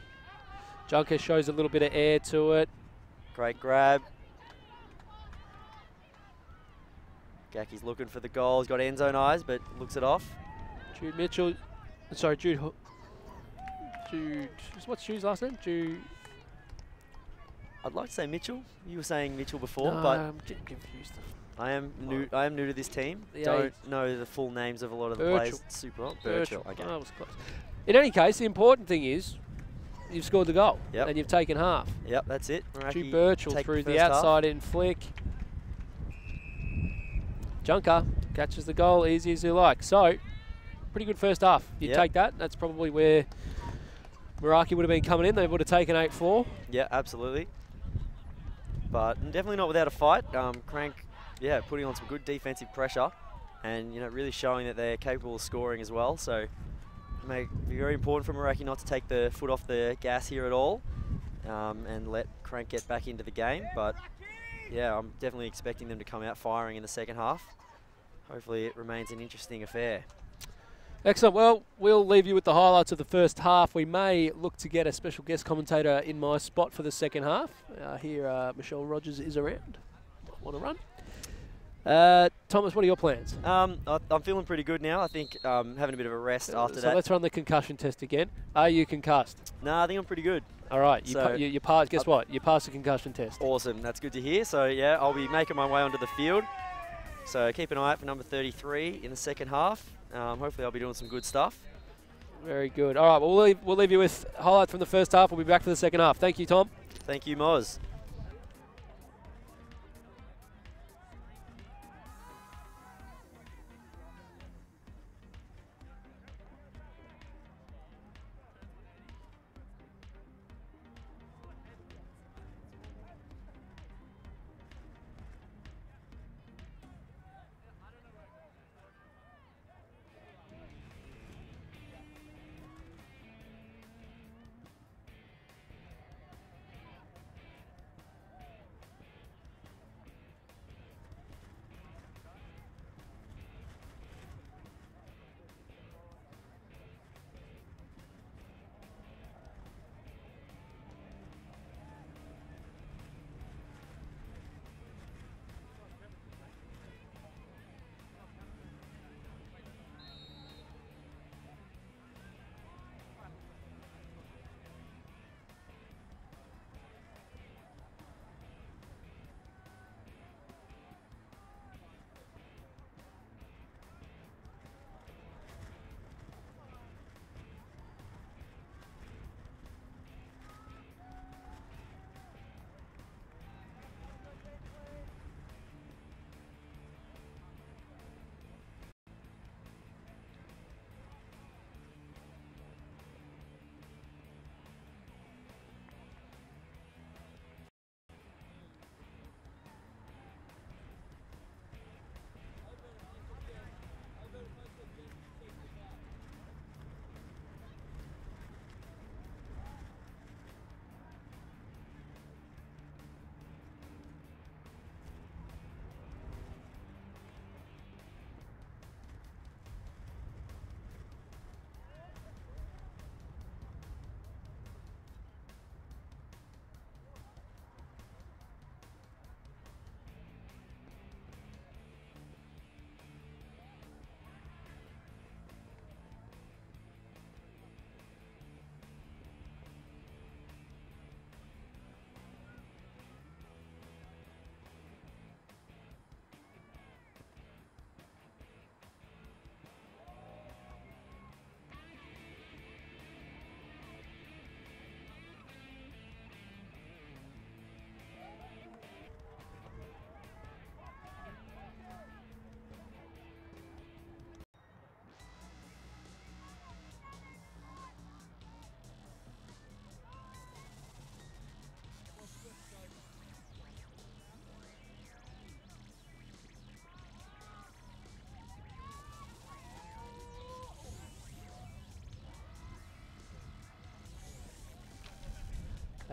Junker shows a little bit of air to it.
Great grab. Gaki's looking for the goal. He's got end zone eyes, but looks it off.
Jude Mitchell. Sorry, Jude. What's Jude's last name? Jude.
I'd like to say Mitchell. You were saying Mitchell before,
no,
but
I'm getting confused.
I am new to this team. Don't know the full names of a lot of the players. Super well. Birchall. Okay.
Oh, was close. In any case, the important thing is you've scored the goal and you've taken half.
Yep, that's it.
Jude Birchall through the outside in flick. Junker catches the goal easy as you like. So, pretty good first half. You take that. That's probably where Meraki would have been coming in. They would have taken 8-4.
Yeah, absolutely. But definitely not without a fight. Krank, putting on some good defensive pressure, and really showing that they're capable of scoring as well. So, it may be very important for Meraki not to take the foot off the gas here at all, and let Krank get back into the game. But yeah, I'm definitely expecting them to come out firing in the second half. Hopefully it remains an interesting affair.
Excellent. Well, we'll leave you with the highlights of the first half. We may look to get a special guest commentator in my spot for the second half. Here, Michelle Rogers is around. Want to run? Thomas, what are your plans?
I'm feeling pretty good now. I think having a bit of a rest after that.
So let's run the concussion test again. Are you concussed?
No, I think I'm pretty good.
All right. You passed. Guess what? You passed the concussion test.
Awesome. That's good to hear. So yeah, I'll be making my way onto the field. So keep an eye out for number 33 in the second half. Hopefully I'll be doing some good stuff.
Very good. All right, we'll leave you with highlights from the first half. We'll be back for the second half. Thank you, Tom.
Thank you, Moz.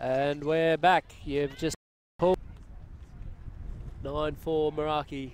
And we're back. You've just pulled 9-4 Meraki.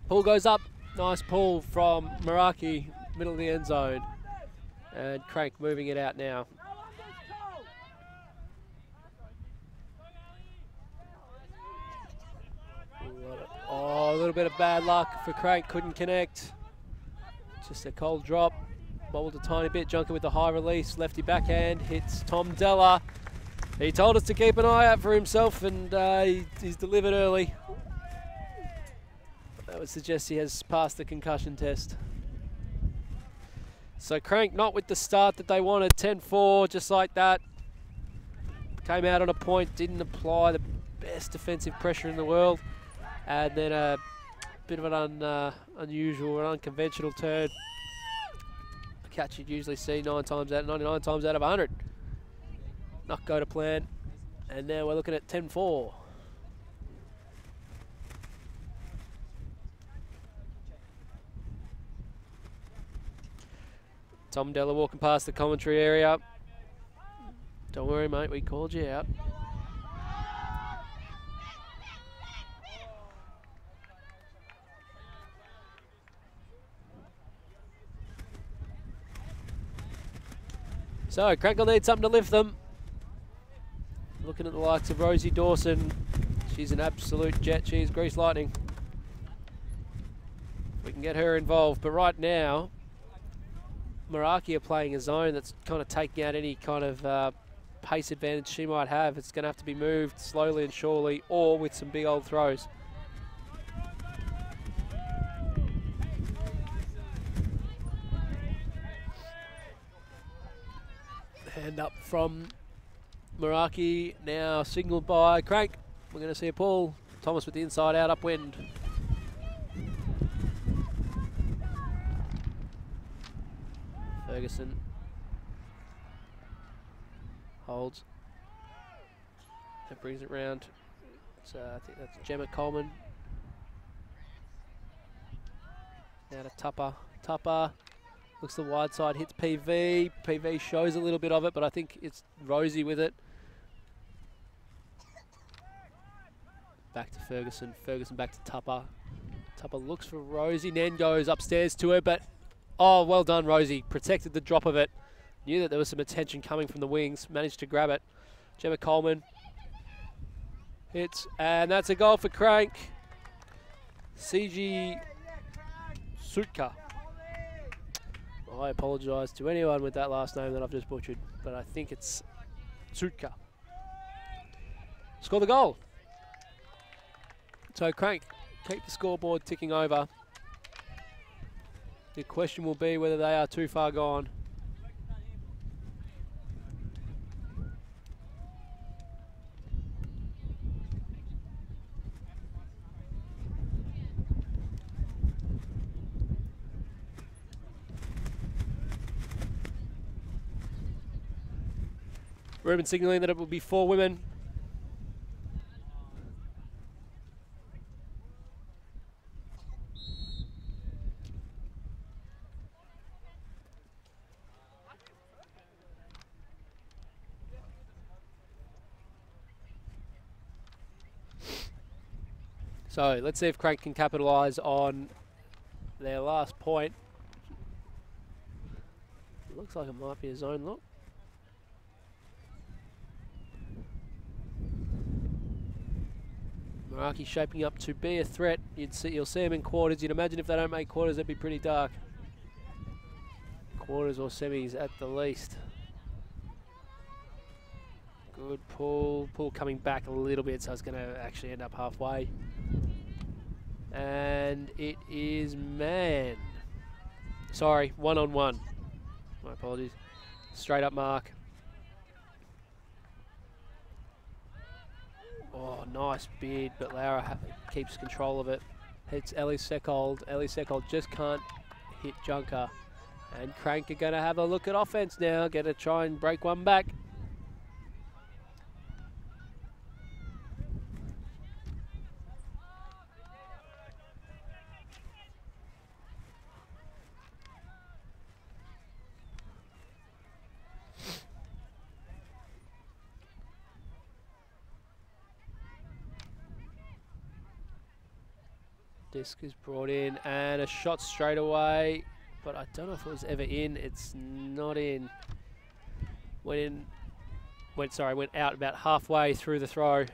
Pull goes up. Nice pull from Meraki, middle of the end zone. And Krank moving it out now. Oh, a little bit of bad luck for Krank. Couldn't connect. Just a cold drop. Bobbled a tiny bit. Junker with the high release. Lefty backhand. Hits Tom Della. He told us to keep an eye out for himself, and he's delivered early. That would suggest he has passed the concussion test. So Krank not with the start that they wanted. 10-4, just like that. Came out on a point, didn't apply the best defensive pressure in the world. And then a bit of an unusual and unconventional turn. A catch you'd usually see 99 times out of 100. Not go to plan. And now we're looking at 10-4. Tom Della walking past the commentary area. Don't worry, mate, we called you out. So, Krank will need something to lift them. Looking at the likes of Rosie Dawson. She's an absolute jet. She's grease lightning. We can get her involved, but right now, Meraki are playing a zone that's kind of taking out any kind of pace advantage she might have. It's going to have to be moved slowly and surely, or with some big old throws. Hand up from Meraki, now signalled by Krank. We're going to see a pull. Thomas with the inside out upwind. Ferguson holds. That brings it round. So I think that's Gemma Coleman. Now to Tupper. Tupper looks to the wide side, hits PV. PV shows a little bit of it, but I think it's Rosie with it. Back to Ferguson. Ferguson back to Tupper. Tupper looks for Rosie, then goes upstairs to her, but oh, well done, Rosie. Protected the drop of it. Knew that there was some attention coming from the wings. Managed to grab it. Gemma Coleman hits, and that's a goal for Krank. CG Sutka. I apologise to anyone with that last name that I've just butchered, but I think it's Sutka. Score the goal. So Krank keep the scoreboard ticking over. The question will be whether they are too far gone. Ruben signalling that it will be 4 women. So let's see if Krank can capitalise on their last point. It looks like it might be a zone look. Meraki shaping up to be a threat. You'll see them in quarters. You'd imagine if they don't make quarters, it'd be pretty dark. Quarters or semis at the least. Good pull. Pull coming back a little bit, so it's going to actually end up halfway. And it is man. Sorry, 1-on-1. My apologies. Straight up mark. Oh, nice bid, but Laura keeps control of it. Hits Ellie Seckold. Ellie Seckold just can't hit Junker. And Krank are going to have a look at offense now. Going to try and break one back. Disc is brought in and a shot straight away, but I don't know if it was ever in. It's not in. Went out about halfway through the throw, so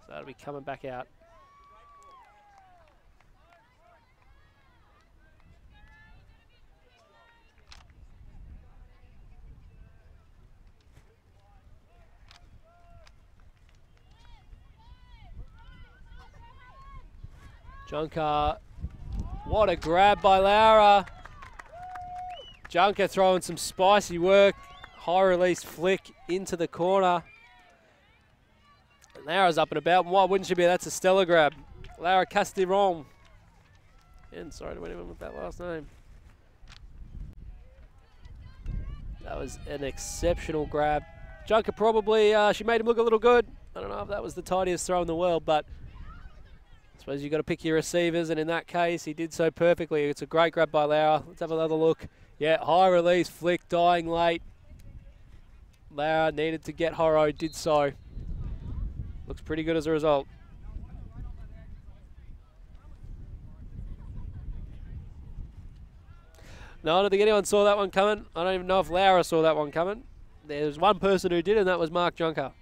that'll be coming back out. Junker, what a grab by Laura. Junker throwing some spicy work. High release flick into the corner. And Laura's up and about. Why wouldn't she be? That's a stellar grab. Laura Castiron. And sorry to anyone with that last name. That was an exceptional grab. Junker probably, she made him look a little good. I don't know if that was the tidiest throw in the world, but I suppose you've got to pick your receivers, and in that case, he did so perfectly. It's a great grab by Laura. Let's have another look. Yeah, high release, flick, dying late. Laura needed to get Horo, did so. Looks pretty good as a result. No, I don't think anyone saw that one coming. I don't even know if Laura saw that one coming. There's one person who did, and that was Mark Junker.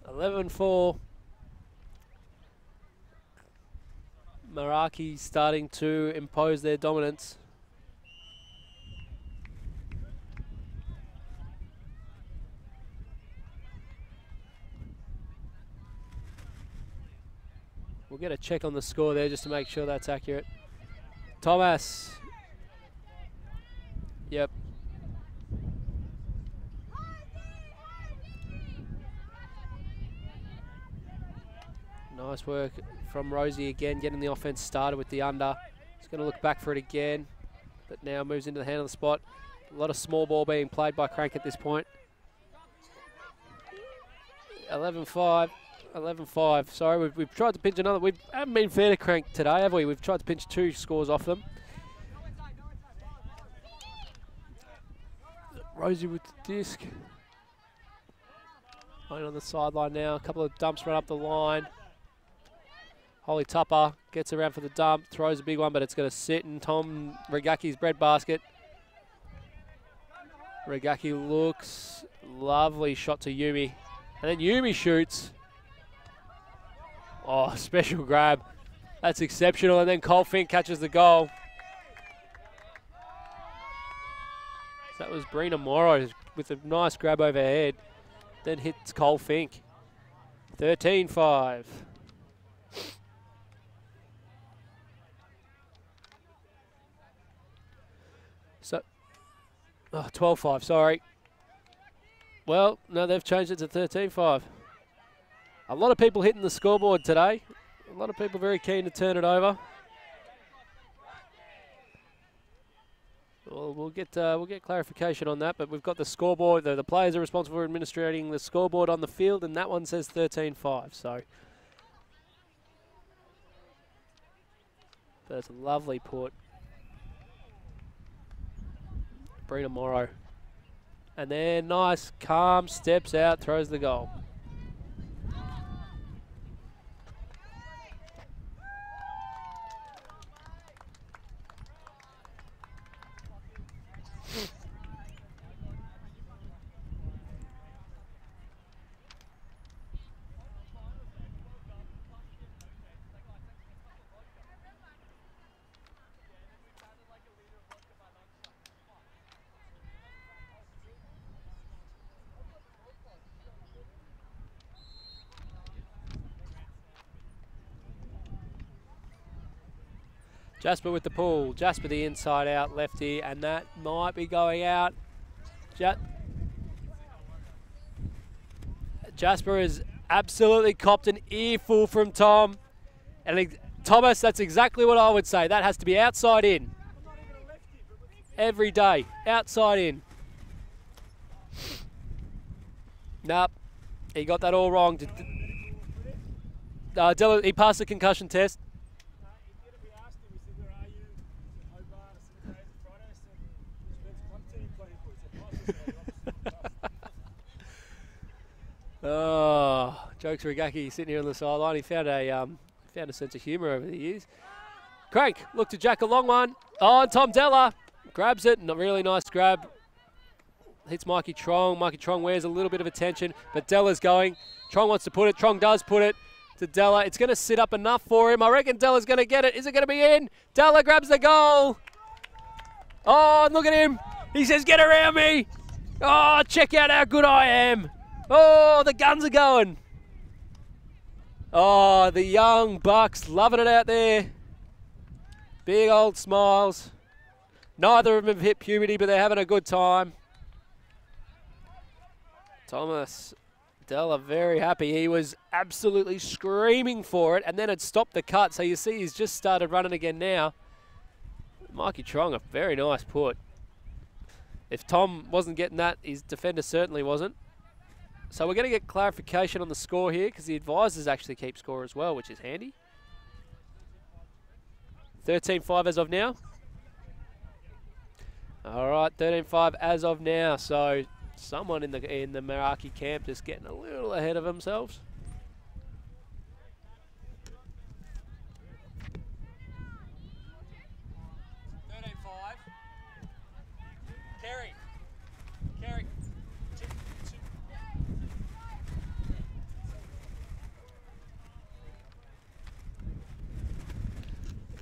(11-4). Meraki starting to impose their dominance. We'll get a check on the score there just to make sure that's accurate. Thomas. Yep. Nice work from Rosie again, getting the offense started with the under. He's going to look back for it again, but now moves into the hand of the spot. A lot of small ball being played by Krank at this point. 11-5. 11-5. Sorry, we've tried to pinch another. We haven't been fair to Krank today, have we? We've tried to pinch 2 scores off them. Rosie with the disc. Playing on the sideline now. A couple of dumps run up the line. Holly Tupper gets around for the dump, throws a big one, but it's going to sit in Tom Regaki's breadbasket. Regaki looks lovely shot to Yumi. And then Yumi shoots. Oh, special grab. That's exceptional. And then Cole Fink catches the goal. So that was Brina Morrow with a nice grab overhead. Then hits Cole Fink. 13-5. So, 12-5, sorry. Well, no, they've changed it to 13-5. A lot of people hitting the scoreboard today. A lot of people very keen to turn it over. Well, we'll get clarification on that, but we've got the scoreboard. The players are responsible for administrating the scoreboard on the field, and that one says 13-5. So that's a lovely put. Brina Morrow. And then nice, calm, steps out, throws the goal. Jasper with the pull. Jasper the inside out lefty, and that might be going out. Jasper has absolutely copped an earful from Tom. And Thomas, that's exactly what I would say. That has to be outside in. Every day, outside in. Nope, he got that all wrong. He passed the concussion test. Oh, jokes Rigaki sitting here on the sideline. He found a sense of humour over the years. Krank, look to jack a long one. Oh, and Tom Della grabs it. A really nice grab. Hits Mikey Trong. Mikey Trong wears a little bit of attention, but Della's going. Trong wants to put it. Trong does put it to Della. It's going to sit up enough for him. I reckon Della's going to get it. Is it going to be in? Della grabs the goal. Oh, and look at him. He says, get around me. Oh, check out how good I am. Oh, the guns are going. Oh, the young bucks loving it out there. Big old smiles. Neither of them have hit puberty, but they're having a good time. Thomas Della very happy. He was absolutely screaming for it and then had stopped the cut. So you see he's just started running again now. Mikey Trong, a very nice put. If Tom wasn't getting that, his defender certainly wasn't. So we're going to get clarification on the score here because the advisors actually keep score as well, which is handy. 13-5 as of now. All right, 13-5 as of now. So someone in the Meraki camp just getting a little ahead of themselves.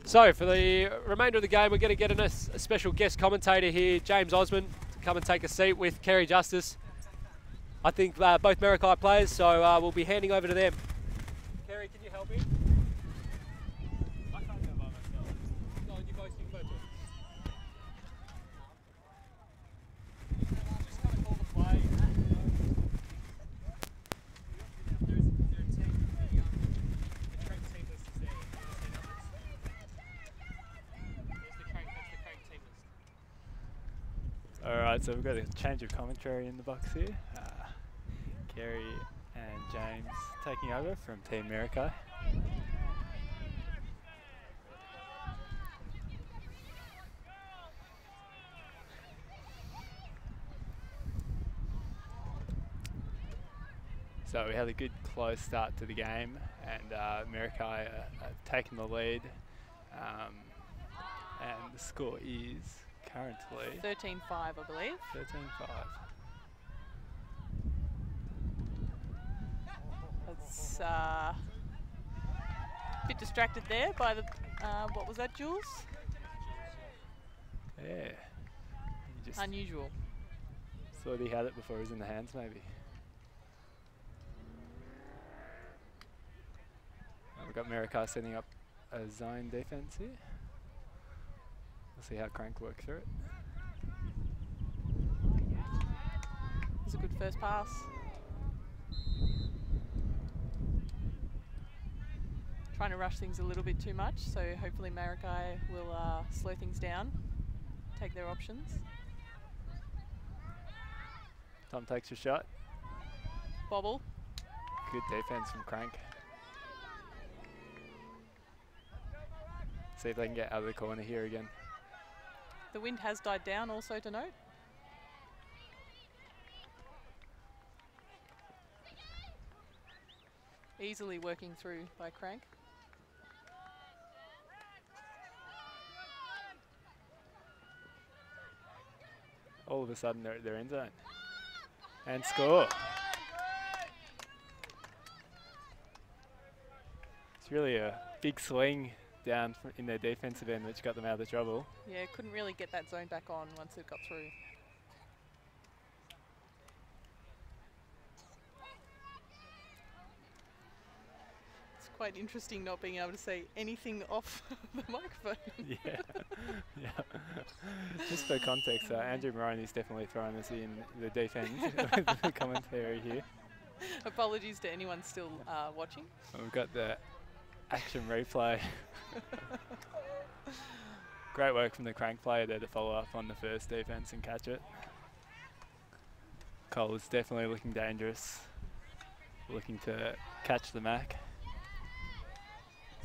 So for the remainder of the game, we're going to get a special guest commentator here, James Osmond, to come and take a seat with Kerry Justice. I think both Meraki players, so we'll be handing over to them. Kerry, can you help me? I can't go by myself. No, you both can go too. Just kind of call the play.
Alright, so we've got a change of commentary in the box here. Kerry and James taking over from Team Meraki. So we had a good close start to the game and Meraki have taken the lead and the score is currently
13-5, I believe.
13-5.
It's a bit distracted there by the, what was that, Jules?
Yeah. He just
unusual.
thought he had it before he was in the hands, maybe. We've got Meraki setting up a zone defense here. We'll see how Krank works through it.
It was a good first pass. Trying to rush things a little bit too much, so hopefully Meraki will slow things down, take their options.
Tom takes your shot.
Bobble.
Good defense from Krank. See if they can get out of the corner here again.
The wind has died down also to note. Easily working through by Krank.
All of a sudden they're at their end zone. And score. It's really a big swing down in their defensive end which got them out of the trouble.
Yeah, couldn't really get that zone back on once it got through. It's Quite interesting not being able to say anything off the microphone.
Yeah. Yeah. Just for context, Andrew Maroney's definitely throwing us in the deep end with the commentary here.
Apologies to anyone still watching.
And we've got the action replay. Great work from the Krank player there to follow up on the first defense and catch it. Cole is definitely looking dangerous, looking to catch the Mac.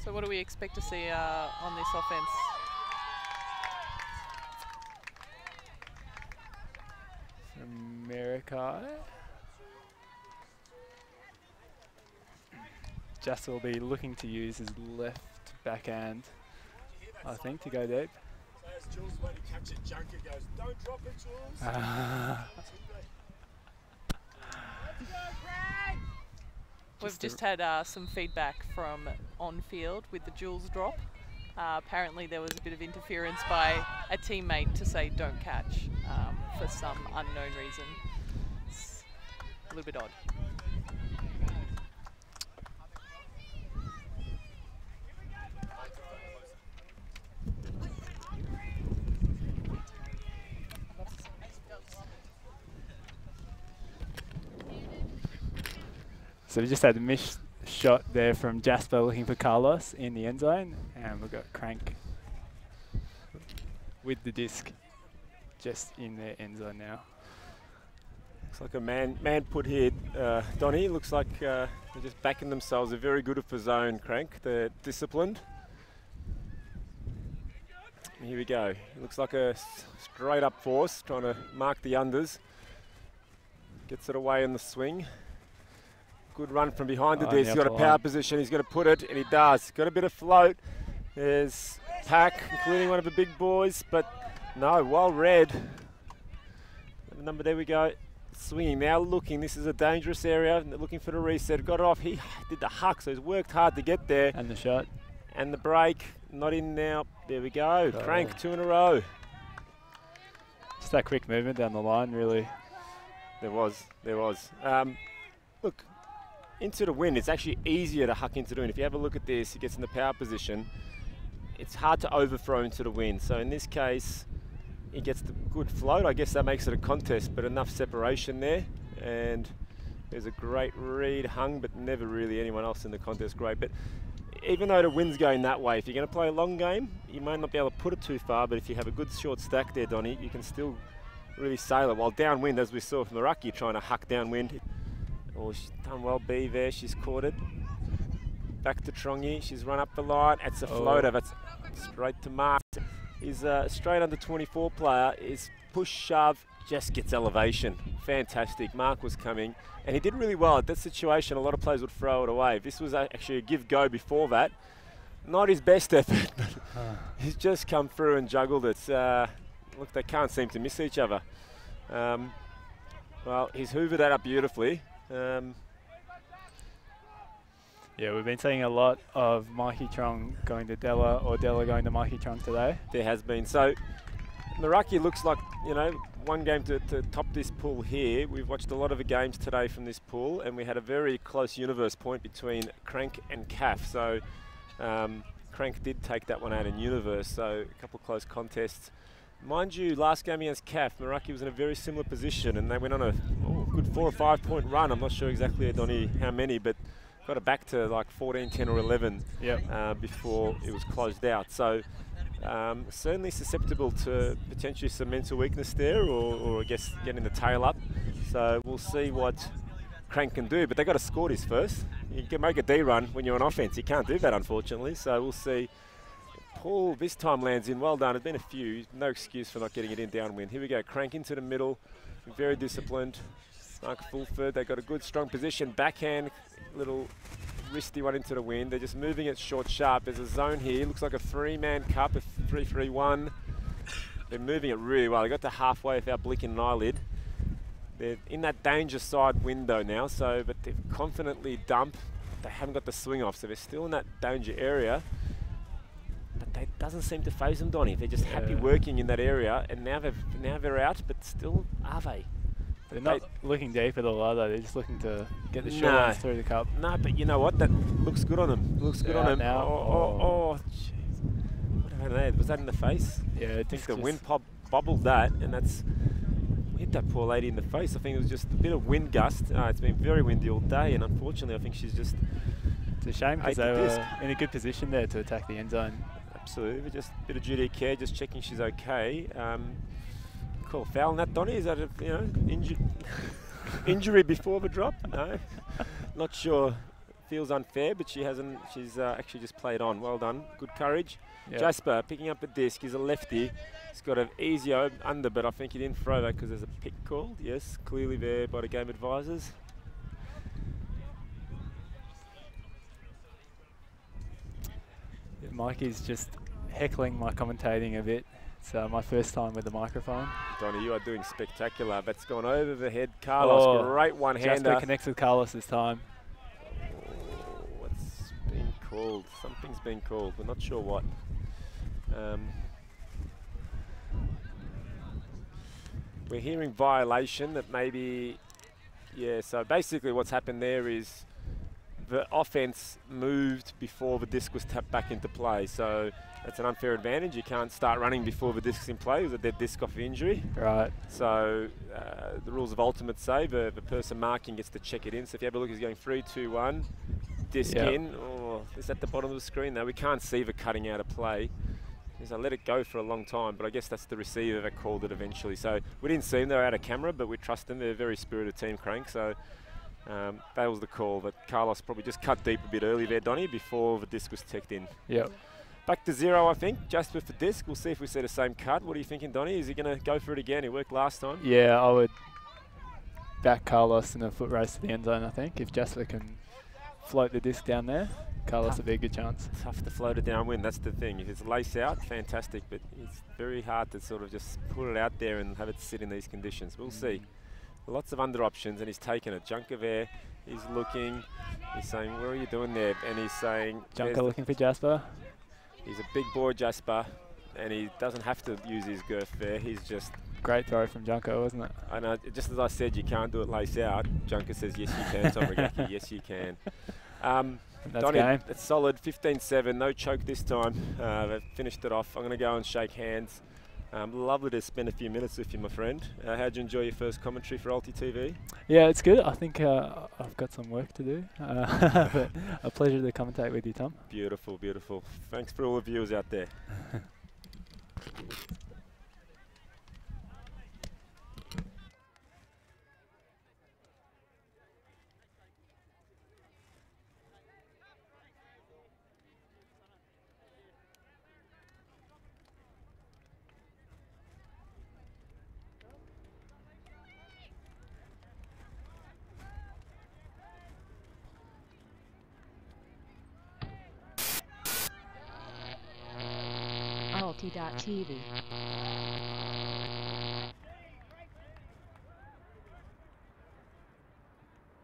So what do we expect to see on this offense?
From Meraki. Just will be looking to use his left backhand, I think, to go deep.
So as Jules went to catch it, Junker goes, don't drop it, Jules.
We've just had some feedback from on-field with the Jules drop. Apparently there was a bit of interference by a teammate to say don't catch for some unknown reason. It's a little bit odd.
So we just had a missed shot there from Jasper looking for Carlos in the end zone, and we've got Krank with the disc just in the end zone now.
Looks like a man put here, Donny. Looks like they're just backing themselves. They're very good at the zone, Krank. They're disciplined. And here we go. It looks like a straight up force, trying to mark the unders. Gets it away in the swing. Good run from behind the disc. He's got a power position. He's going to put it, and he does. Got a bit of float. There's Pack, including one of the big boys, but no, well read. Number, there we go. Swinging now, looking. This is a dangerous area. Looking for the reset. Got it off. He did the huck, so he's worked hard to get there.
And the shot.
And the break. Not in now. There we go. Krank, 2 in a row.
Just that quick movement down the line, really.
There was. Look. Into the wind, it's actually easier to huck into the wind. If you have a look at this, he gets in the power position. It's hard to overthrow into the wind. So in this case, he gets the good float. I guess that makes it a contest, but enough separation there. And there's a great read, hung, but never really anyone else in the contest great. But even though the wind's going that way, if you're going to play a long game, you might not be able to put it too far, but if you have a good short stack there, Donny, you can still really sail it. While downwind, as we saw from Meraki, trying to huck downwind. Oh, she's done well, B there. She's caught it. Back to Trongy. She's run up the line. It's a floater. That's straight to Mark. He's a straight under 24 player. His push shove just gets elevation. Fantastic. Mark was coming, and he did really well at that situation. A lot of players would throw it away. This was actually a give go before that. Not his best effort, but he's just come through and juggled it. Look, they can't seem to miss each other. Well, he's hoovered that up beautifully.
Yeah, we've been seeing a lot of Mikey Trong going to Della or Della going to Mikey Trong today.
There has been. So Meraki looks like, you know, one game to top this pool here. We've watched a lot of the games today from this pool, and we had a very close universe point between Krank and Caf. So Krank did take that one out in universe, so a couple of close contests. Mind you, last game against Caf, Meraki was in a very similar position, and they went on a good 4 or 5 point run. I'm not sure exactly, Donny, how many, but got it back to like 14, 10 or 11 before it was closed out. So certainly susceptible to potentially some mental weakness there, or I guess getting the tail up. So we'll see what Krank can do, but they got to score this first. You can make a D run when you're on offense. You can't do that, unfortunately. So we'll see. Paul this time lands in. Well done. There's been a few. No excuse for not getting it in downwind. Here we go. Krank into the middle. Very disciplined. Mark Fulford. They got a good strong position. Backhand. Little wristy one into the wind. They're just moving it short sharp. There's a zone here. Looks like a 3-man cup. A 3-3-1. They're moving it really well. They got to halfway without blinking an eyelid. They're in that danger side window now. But they've confidently dumped. They haven't got the swing off. So they're still in that danger area. But that doesn't seem to phase them, Donny. They're just happy working in that area, and now they're out, but still, are they?
They're not looking deep at all, are they? They're just looking to get the short
No.
ones through the cup.
No, but you know what? That looks good on them. Looks good on them.
Now.
Oh, jeez. What happened there? Was that in the face?
Yeah,
I think the wind bobbled that, and that's hit that poor lady in the face. I think it was just a bit of wind gust. It's been very windy all day, and unfortunately, I think she's just.
It's a shame because
ate
they
the
were
disc.
in a good position there to attack the end zone.
Absolutely, but just a bit of duty of care, just checking she's okay. Call foul on that, Donny? Is that a injury before the drop? No, not sure. Feels unfair, but she hasn't. She's actually just played on. Well done, good courage.
Yep.
Jasper picking up the disc. He's a lefty. He's got an easy under, but I think he didn't throw that because there's a pick called. Yes, clearly there by the game advisors.
Mikey's just heckling my commentating a bit. It's my first time with the microphone.
Donny, you are doing spectacular. That's gone over the head. Carlos, great one-hander.
Jasper connects with Carlos this time.
Oh, what's been called? Something's been called. We're not sure what. We're hearing violation that maybe, yeah, so basically what's happened there is the offense moved before the disc was tapped back into play. So that's an unfair advantage. You can't start running before the disc's in play. It was a dead disc off the injury.
Right.
So the rules of ultimate say the person marking gets to check it in. So if you have a look, he's going 3, 2, 1, disc in. Oh, it's at the bottom of the screen now. We can't see the cutting out of play. I let it go for a long time, but I guess that's the receiver that called it eventually. So we didn't see them, they were out of camera, but we trust them. They're a very spirited team, Krank. So that was the call. But Carlos probably just cut deep a bit early there, Donny, before the disc was teched in.
Yep.
Back to 0, I think, just with the disc. We'll see if we see the same cut. What are you thinking, Donny? Is he going to go for it again? He worked last time.
Yeah, I would back Carlos in a foot race to the end zone, I think. If Jasper can float the disc down there, Carlos would be a good chance.
Tough to float it downwind, that's the thing. If it's lace out, fantastic, but it's very hard to sort of just put it out there and have it sit in these conditions. We'll see. Lots of under options, and he's taken it. Junker there, he's looking, he's saying, where are you doing there? And he's saying...
Junker looking for Jasper.
He's a big boy, Jasper, and he doesn't have to use his girth there. He's just...
Great throw from Junker, wasn't it?
I know, just as I said, you can't do it lace out. Junker says, yes, you can, Tom Meraki, yes, you can.
That's
Donny,
game.
it's solid, 15-7, no choke this time. They've finished it off. I'm going to go and shake hands. Lovely to spend a few minutes with you, my friend. How'd you enjoy your first commentary for Alti TV?
Yeah, it's good. I think I've got some work to do. But a pleasure to commentate with you, Tom.
Beautiful, beautiful. Thanks for all the viewers out there.
Alti.tv